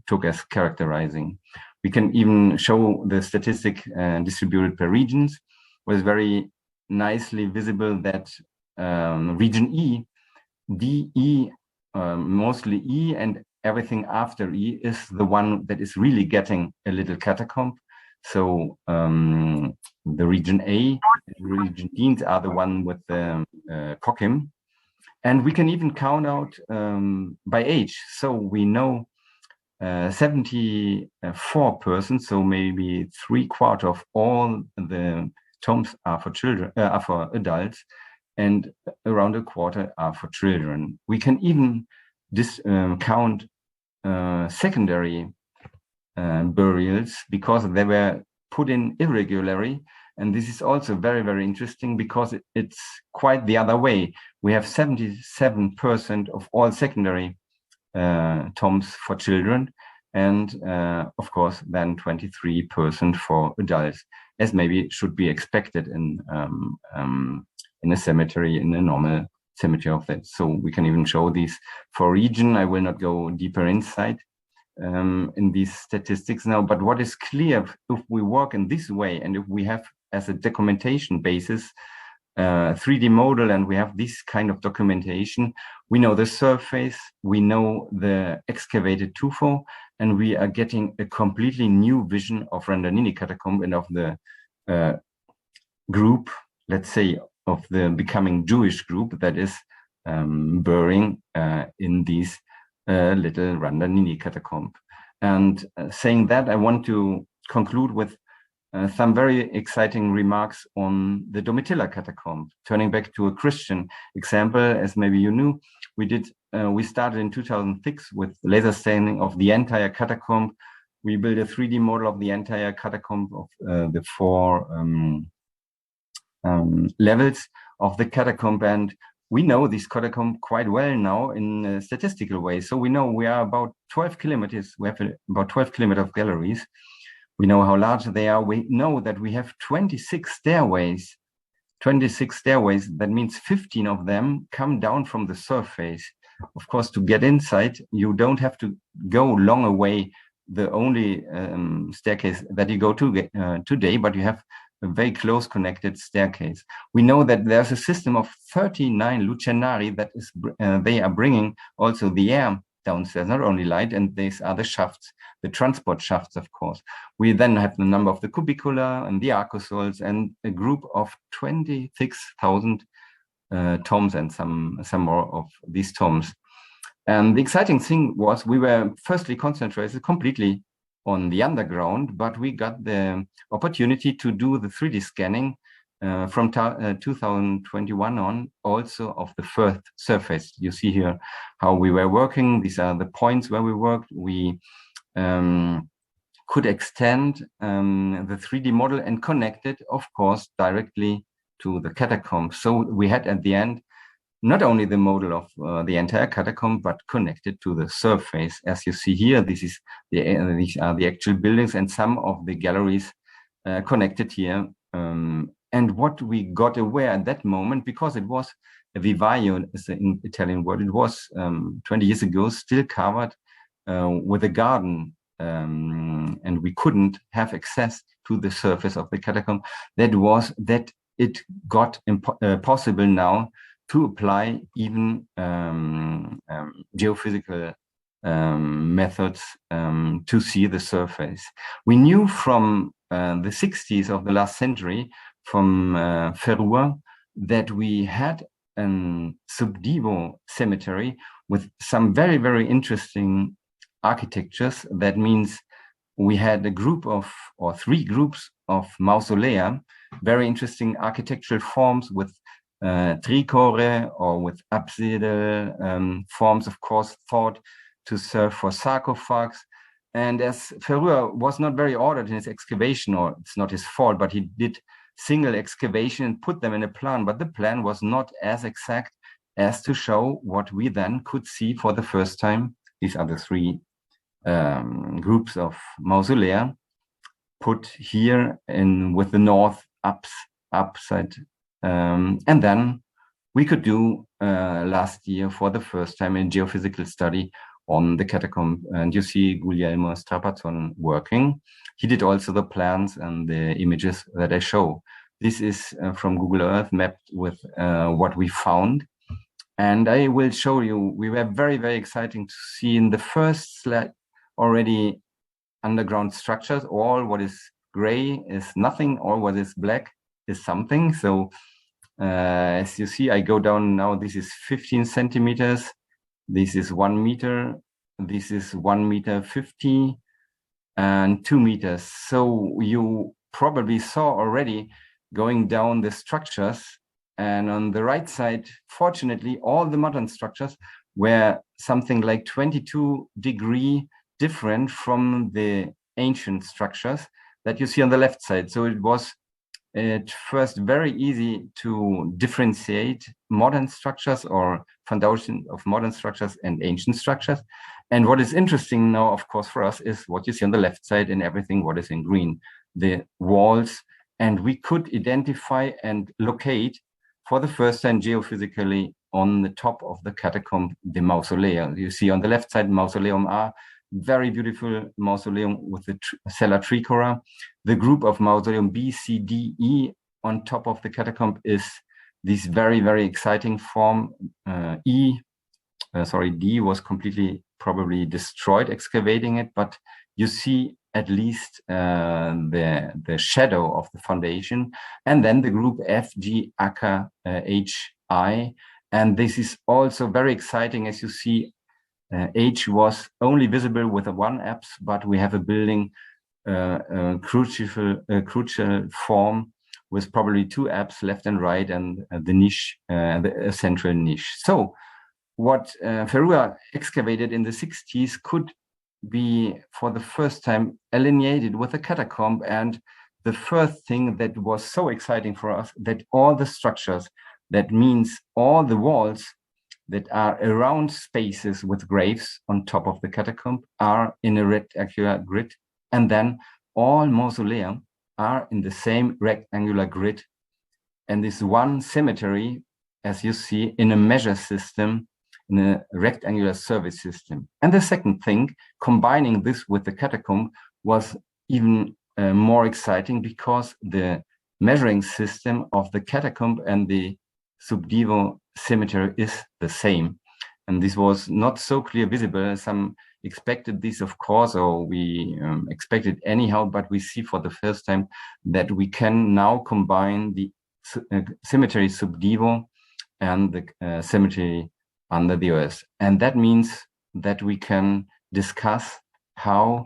took as characterizing. We can even show the statistic distributed per regions. It was very nicely visible that region E, DE, mostly E, and everything after E is the one that is really getting a little catacomb. So the region A, region D are the one with the kokim. And we can even count out by age. So we know 74 persons, so maybe 3/4 of all the tombs are for children, are for adults, and around 1/4 are for children. We can even count secondary burials because they were put in irregularly. And this is also very, very interesting because it's quite the other way. We have 77% of all secondary tombs for children, and of course then 23% for adults, as maybe should be expected in a cemetery, in a normal cemetery of that. So we can even show these for region. I will not go deeper inside in these statistics now, but what is clear, if we work in this way and if we have as a documentation basis 3D model, and we have this kind of documentation, we know the surface, we know the excavated tufo, and we are getting a completely new vision of Randanini catacomb and of the group, let's say, of the becoming Jewish group that is burying in these little Randanini catacomb. And saying that, I want to conclude with some very exciting remarks on the Domitilla catacomb. Turning back to a Christian example, as maybe you knew, we started in 2006 with laser staining of the entire catacomb. We built a 3D model of the entire catacomb of the 4 levels of the catacomb, and we know this catacomb quite well now in a statistical way. So we know we are about 12 kilometers. We have about 12 kilometers of galleries. We know how large they are. We know that we have 26 stairways. 26 stairways, that means 15 of them come down from the surface. Of course, to get inside, you don't have to go long away, the only staircase that you go to today, but you have a very close connected staircase. We know that there's a system of 39 lucernari that is they are bringing also the air downstairs, not only light, and these are the shafts, the transport shafts, of course. We then have the number of the cubicula and the arcosols and a group of 26,000 tombs and some more of these tombs. And the exciting thing was we were firstly concentrated completely on the underground, but we got the opportunity to do the 3D scanning from 2021 on, also of the first surface. You see here how we were working. These are the points where we worked. We could extend the 3D model and connect it, of course, directly to the catacomb. So we had at the end not only the model of the entire catacomb, but connected to the surface. As you see here, these are the actual buildings and some of the galleries connected here. And what we got aware at that moment, because it was a vivaio, is the Italian word, it was 20 years ago, still covered with a garden, and we couldn't have access to the surface of the catacomb. That was that it got possible now to apply even geophysical methods to see the surface. We knew from the 60s of the last century, from Ferrua, that we had a subdivo cemetery with some very, very interesting architectures. That means we had a group of, or 3 groups of mausolea, very interesting architectural forms with tricore or with apsidal forms, of course, thought to serve for sarcophags. And as Ferrua was not very ordered in his excavation, or it's not his fault, but he did single excavation and put them in a plan, but the plan was not as exact as to show what we then could see for the first time. These are the 3 groups of mausolea put here in with the north upside. And then we could do last year for the first time a geophysical study on the catacomb. And you see Guglielmo Strapazzon working. He did also the plans and the images that I show. This is from Google Earth mapped with what we found. And I will show you, we were very, very exciting to see in the first slide already underground structures. All what is gray is nothing, all what is black is something. So As you see, I go down now. This is 15 centimeters. This is 1 meter. This is 1 meter 50 and 2 meters. So you probably saw already going down the structures. And on the right side, fortunately, all the modern structures were something like 22-degree different from the ancient structures that you see on the left side. So it was at first very easy to differentiate modern structures or foundation of modern structures and ancient structures. And what is interesting now, of course, for us is what you see on the left side and everything what is in green, the walls. And we could identify and locate for the first time geophysically on the top of the catacomb, the mausoleum. You see on the left side, mausoleum A, very beautiful mausoleum with the cellar tricora. The group of mausoleum B, C, D, E on top of the catacomb is this very, very exciting form. D was completely probably destroyed excavating it, but you see at least the shadow of the foundation. And then the group F, G, Aka, H, I. And this is also very exciting. As you see, H was only visible with a 1 apse, but we have a building crucial form with probably 2 apses left and right, and the niche, the central niche. So what Ferrua excavated in the 60s could be for the first time alienated with a catacomb. And the first thing that was so exciting for us, that all the structures, that means all the walls that are around spaces with graves on top of the catacomb are in a rectangular grid. And then all mausoleum are in the same rectangular grid. And this one cemetery, as you see, in a measure system, in a rectangular service system. And the second thing, combining this with the catacomb, was even more exciting, because the measuring system of the catacomb and the Subdevo cemetery is the same. And this was not so clear visible. Some expected this, of course, or we expected anyhow, but we see for the first time that we can now combine the cemetery Subdevo and the cemetery under the earth. And that means that we can discuss how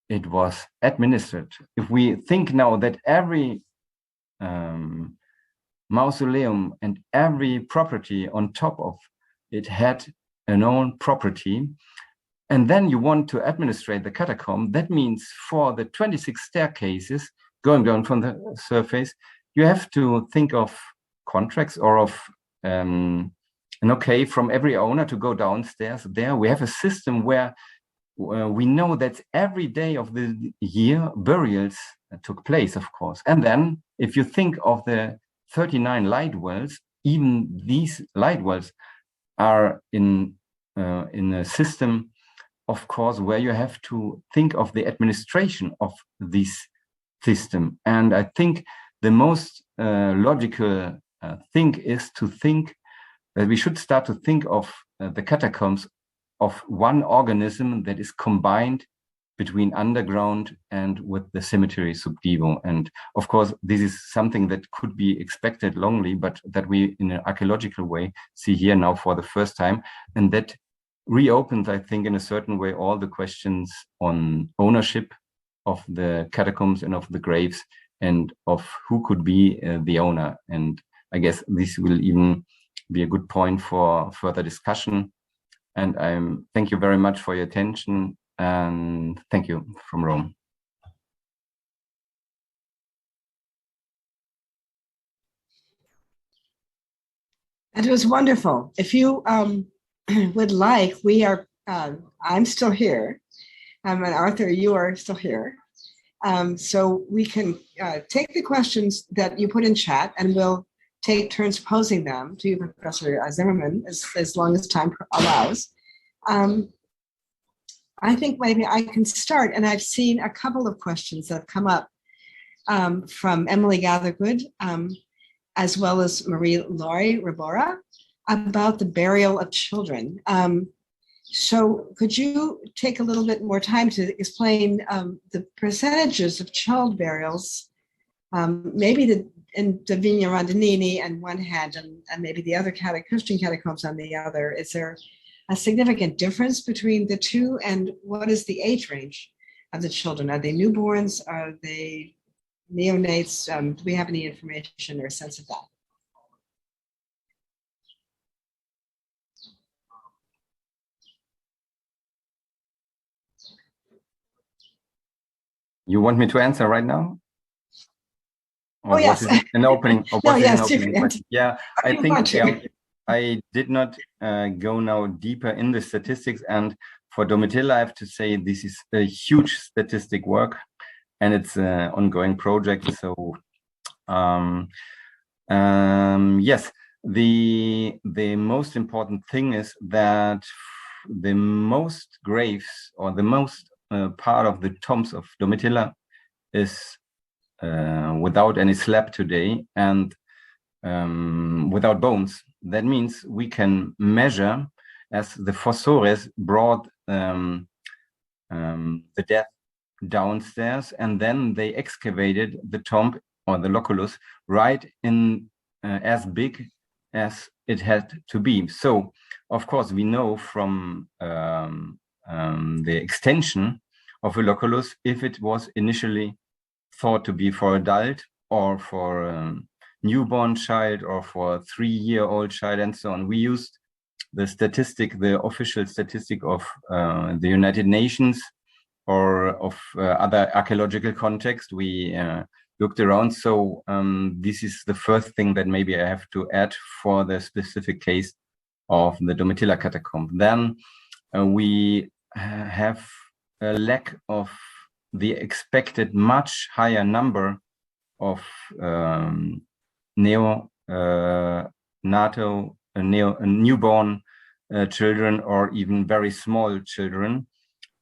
it was administered. If we think now that every mausoleum and every property on top of it had an own property, and then you want to administrate the catacomb, that means for the 26 staircases going down from the surface, you have to think of contracts or of an okay from every owner to go downstairs. There we have a system where we know that every day of the year burials took place, of course. And then if you think of the 39 light wells, even these light wells are in a system, of course, where you have to think of the administration of this system. And I think the most logical thing is to think that we should start to think of the catacombs of one organism that is combined between underground and with the cemetery Subdevo. And of course, this is something that could be expected longly, but that we in an archaeological way see here now for the first time. And that reopens, I think, in a certain way, all the questions on ownership of the catacombs and of the graves and of who could be the owner. And I guess this will even be a good point for further discussion. And thank you very much for your attention, and thank you from Rome. It was wonderful. If you would like, we are, I'm still here, and Arthur, you are still here. So we can take the questions that you put in chat, and we'll take turns posing them to you, Professor Zimmerman, as long as time allows. I think maybe I can start, and I've seen a couple of questions that have come up from Emily Gathergood, as well as Marie-Laurie Ribora, about the burial of children. So could you take a little bit more time to explain the percentages of child burials, maybe in the Vigna Rondinini on one hand, and maybe the other Christian catacombs on the other. Is there a significant difference between the two? And what is the age range of the children? Are they newborns? Are they neonates? Do we have any information or sense of that? You want me to answer right now? Or yes. Was it an opening? Or was it an opening question? Yeah, I think I did not go now deeper in the statistics. And for Domitilla, I have to say this is a huge statistic work, and it's an ongoing project. So yes, the most important thing is that the most graves or the most part of the tombs of Domitilla is without any slab today and without bones. That means we can measure, as the Fossores brought the death downstairs, and then they excavated the tomb or the loculus right in as big as it had to be. So, of course, we know from the extension of a loculus if it was initially thought to be for adult or for newborn child or for 3-year-old child and so on. We used the statistic, the official statistic of the United Nations or of other archaeological context. We looked around. So this is the first thing that maybe I have to add for the specific case of the Domitilla catacomb. Then we have a lack of the expected much higher number of newborn children or even very small children.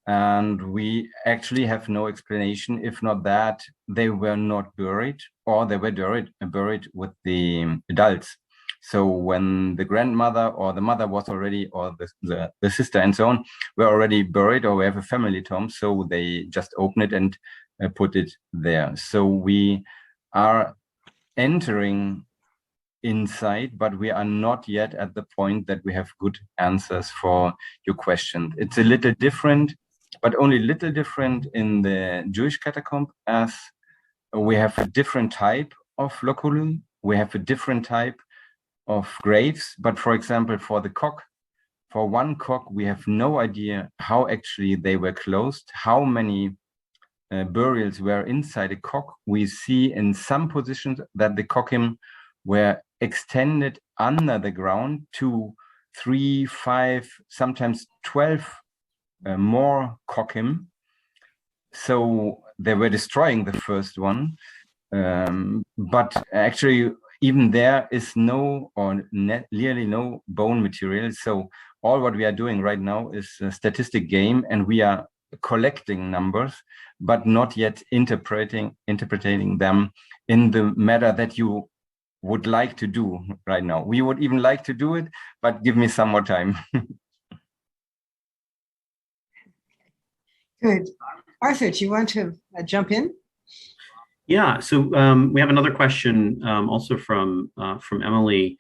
And we actually have no explanation, if not that they were not buried or they were buried with the adults. So when the grandmother or the mother was already, or the sister and so on, were already buried, or we have a family tomb, so they just open it and put it there. So we are entering inside, but we are not yet at the point that we have good answers for your question. It's a little different, but only a little different in the Jewish catacomb, as we have a different type of loculum, we have a different type of graves. But for example, for the cock, for one cock, we have no idea how actually they were closed, how many burials were inside a cock. We see in some positions that the cockim were extended under the ground to 3, 5, sometimes 12 more cockim. So they were destroying the first one, but actually even there is no or nearly no bone material. So all what we are doing right now is a statistic game, and we are collecting numbers, but not yet interpreting them in the matter that you would like to do right now. We would even like to do it, but give me some more time. Good. Arthur, do you want to jump in? Yeah, so we have another question also from Emily,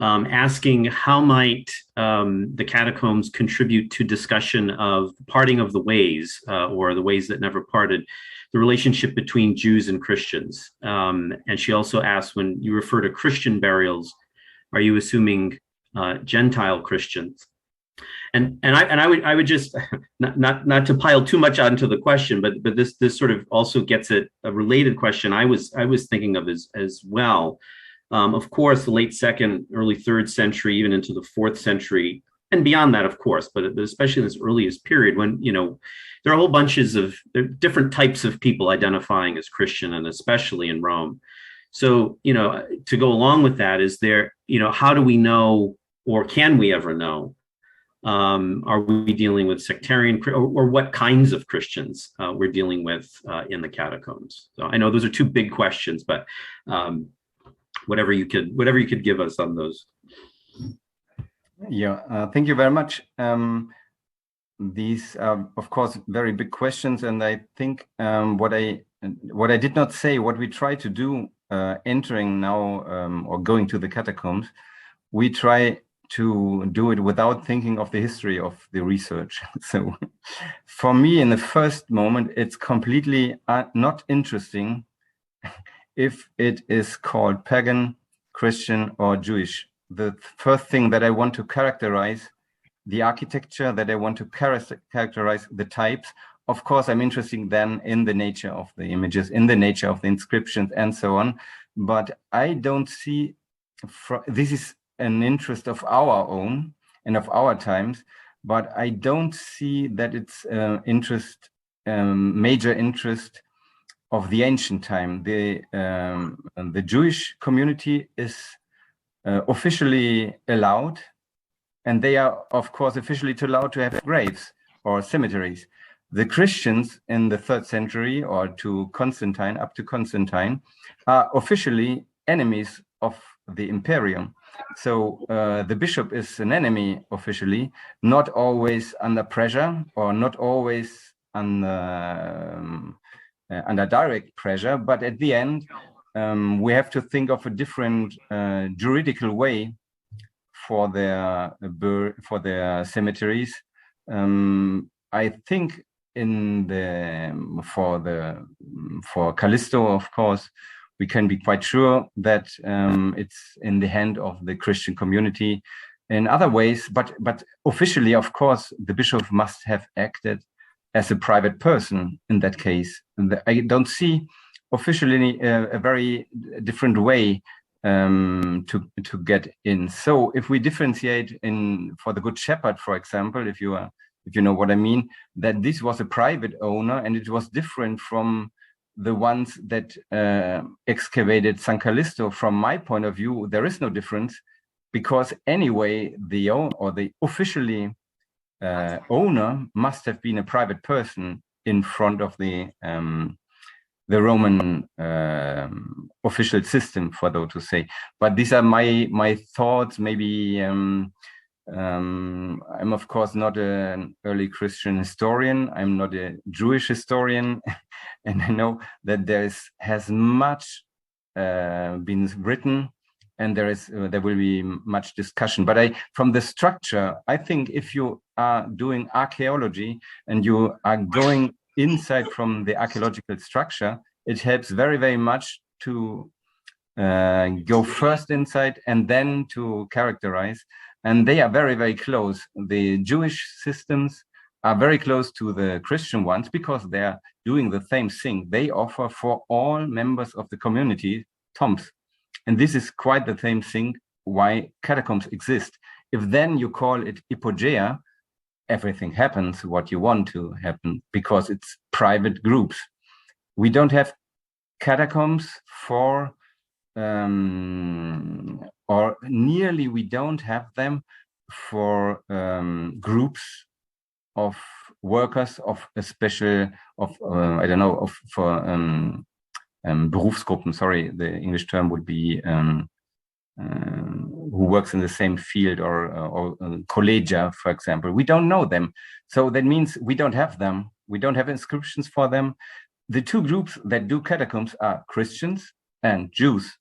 asking how might the catacombs contribute to discussion of parting of the ways, or the ways that never parted, the relationship between Jews and Christians. And she also asks, when you refer to Christian burials, are you assuming Gentile Christians? And I would just not to pile too much onto the question, but this sort of also gets at a related question I was thinking of as well. Of course, the late 2nd, early 3rd century, even into the 4th century, and beyond that, of course, but especially in this earliest period when, there are whole bunches of different types of people identifying as Christian, and especially in Rome. So, to go along with that, is there, how do we know, or can we ever know, are we dealing with sectarian, or what kinds of Christians we're dealing with in the catacombs? So I know those are two big questions, but whatever you could give us on those. Yeah, thank you very much. These are, of course, very big questions, and I think what I did not say, what we try to do entering now or going to the catacombs, we try to do it without thinking of the history of the research. So for me, in the first moment, it's completely not interesting if it is called pagan, Christian, or Jewish. The first thing that I want to characterize the architecture, that I want to characterize the types. Of course, I'm interested then in the nature of the images, in the nature of the inscriptions, and so on. But I don't see, this is an interest of our own and of our times, but I don't see that it's major interest of the ancient time. The Jewish community is officially allowed, and they are, of course, officially allowed to have graves or cemeteries. The Christians in the 3rd century or up to Constantine, are officially enemies of the imperium. So the bishop is an enemy officially, not always under pressure or not always under direct pressure, but at the end, we have to think of a different juridical way for their cemeteries. I think for Callisto, of course, we can be quite sure that it's in the hand of the Christian community in other ways, but officially, of course, the bishop must have acted as a private person in that case. I don't see officially a very different way to get in. So if we differentiate for the Good Shepherd, for example, if you know what I mean, that this was a private owner and it was different from the ones that excavated San Callisto. From my point of view, there is no difference, because anyway, the officially owner must have been a private person in front of the Roman official system, for those to say. But these are my thoughts. Maybe I'm of course not an early Christian historian. I'm not a Jewish historian, and I know that has much been written, and there will be much discussion. But from the structure, I think if you are doing archaeology and you are going inside from the archaeological structure, it helps very, very much to go first inside and then to characterize. And they are very, very close. The Jewish systems are very close to the Christian ones because they are doing the same thing. They offer for all members of the community tombs. And this is quite the same thing why catacombs exist. If then you call it hypogea, everything happens what you want to happen, because it's private groups. We don't have catacombs for, or nearly we don't have them for groups of workers of a special, I don't know, for Berufsgruppen, sorry, the English term would be who works in the same field, or collegia, for example. We don't know them. So that means we don't have them. We don't have inscriptions for them. The two groups that do catacombs are Christians and Jews,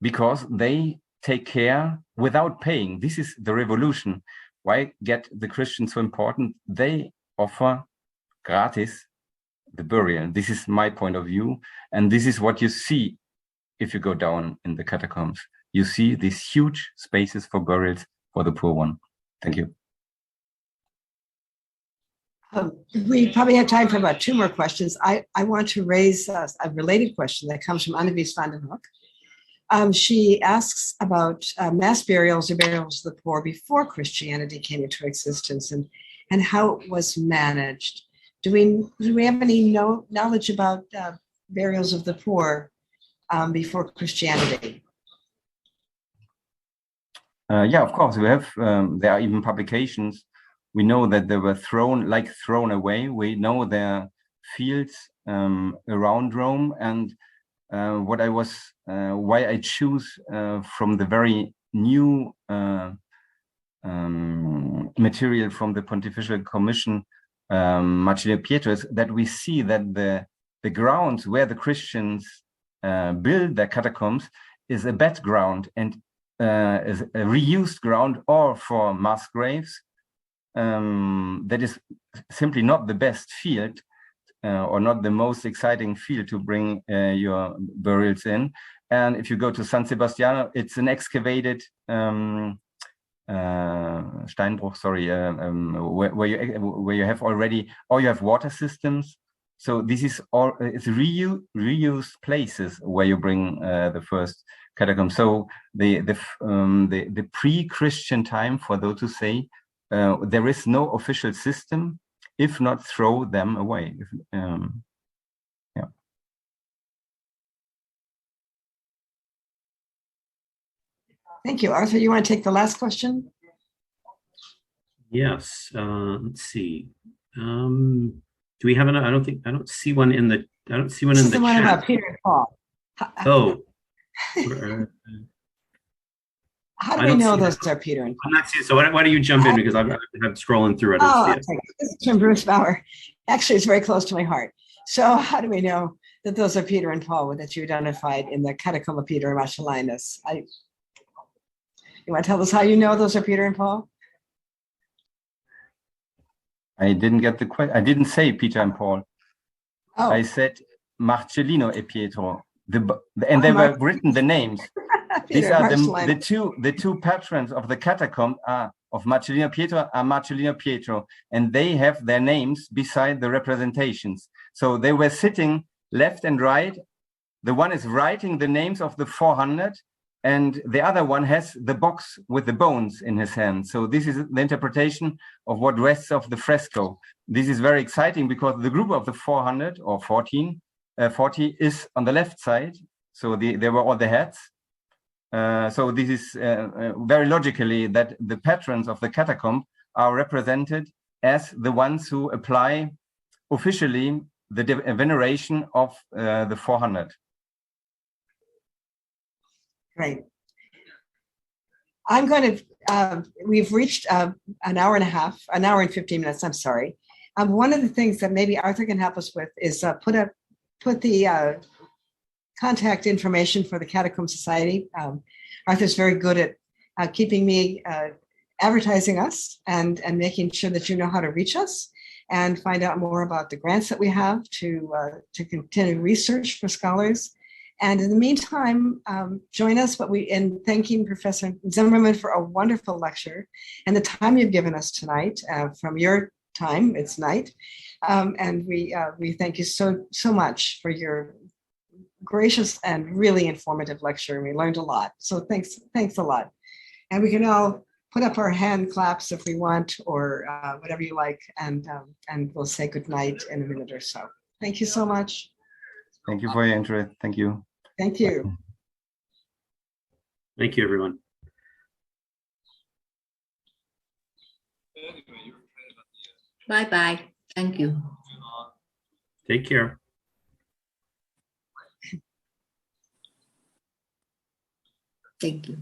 because they take care without paying. This is the revolution. Why get the Christians so important? They offer gratis the burial. This is my point of view. And this is what you see if you go down in the catacombs. You see these huge spaces for burials for the poor one. Thank you. We probably have time for about 2 more questions. I want to raise a related question that comes from Annewies van den Hoek. She asks about mass burials or burials of the poor before Christianity came into existence, and how it was managed. Do we have any knowledge about burials of the poor before Christianity? Yeah, of course. We have. There are even publications. We know that they were thrown away. We know there are fields around Rome, and why I choose from the very new material from the Pontifical Commission, Marcello Pietro, is that we see that the grounds where the Christians build their catacombs is a background and is a reused ground, or for mass graves. That is simply not the best field or not the most exciting field to bring your burials in. And if you go to San Sebastiano, it's an excavated Steinbruch, sorry, where you have already, or you have water systems. So this is all, it's reused places where you bring the first catacomb. So the pre-Christian time, for those who say, there is no official system, if not throw them away. Yeah. Thank you. Arthur, you want to take the last question? Yes. Let's see. Do we have an? I don't see one in the. I don't see one in the one chat. about Peter and Paul. Oh. How do we know those are Peter and Paul? I'm not seeing. So why don't you jump in, because I'm scrolling through it. Oh, okay. This is from Bruce Bauer. Actually, it's very close to my heart. So how do we know that those are Peter and Paul that you identified in the Catacomb of Peter and Marcellinus? You want to tell us how you know those are Peter and Paul? I didn't get the question. I didn't say Peter and Paul. Oh. I said Marcellino e Pietro. And they were written the names. These are the two patrons of the catacomb of Marcellino Pietro are Marcellino Pietro, and they have their names beside the representations. So they were sitting left and right. The one is writing the names of the 400, and the other one has the box with the bones in his hand. So this is the interpretation of what rests of the fresco. This is very exciting because the group of the 400 or 40 is on the left side. So there were all the heads. So this is very logically that the patrons of the catacomb are represented as the ones who apply officially the veneration of the 400. Great. I'm going to, we've reached an hour and a half, an hour and 15 minutes, I'm sorry. One of the things that maybe Arthur can help us with is put the contact information for the Catacomb Society. Arthur's very good at keeping me advertising us and making sure that you know how to reach us and find out more about the grants that we have to continue research for scholars. And in the meantime, join us in thanking Professor Zimmerman for a wonderful lecture and the time you've given us tonight. From your time, it's night. And we thank you so much for your gracious and really informative lecture. We learned a lot. So thanks a lot. And we can all put up our hand claps if we want, or whatever you like, and we'll say good night in a minute or so. Thank you so much. Thank you for your interest. Thank you. Thank you. Thank you, everyone. Bye-bye. Thank you. Take care. Thank you.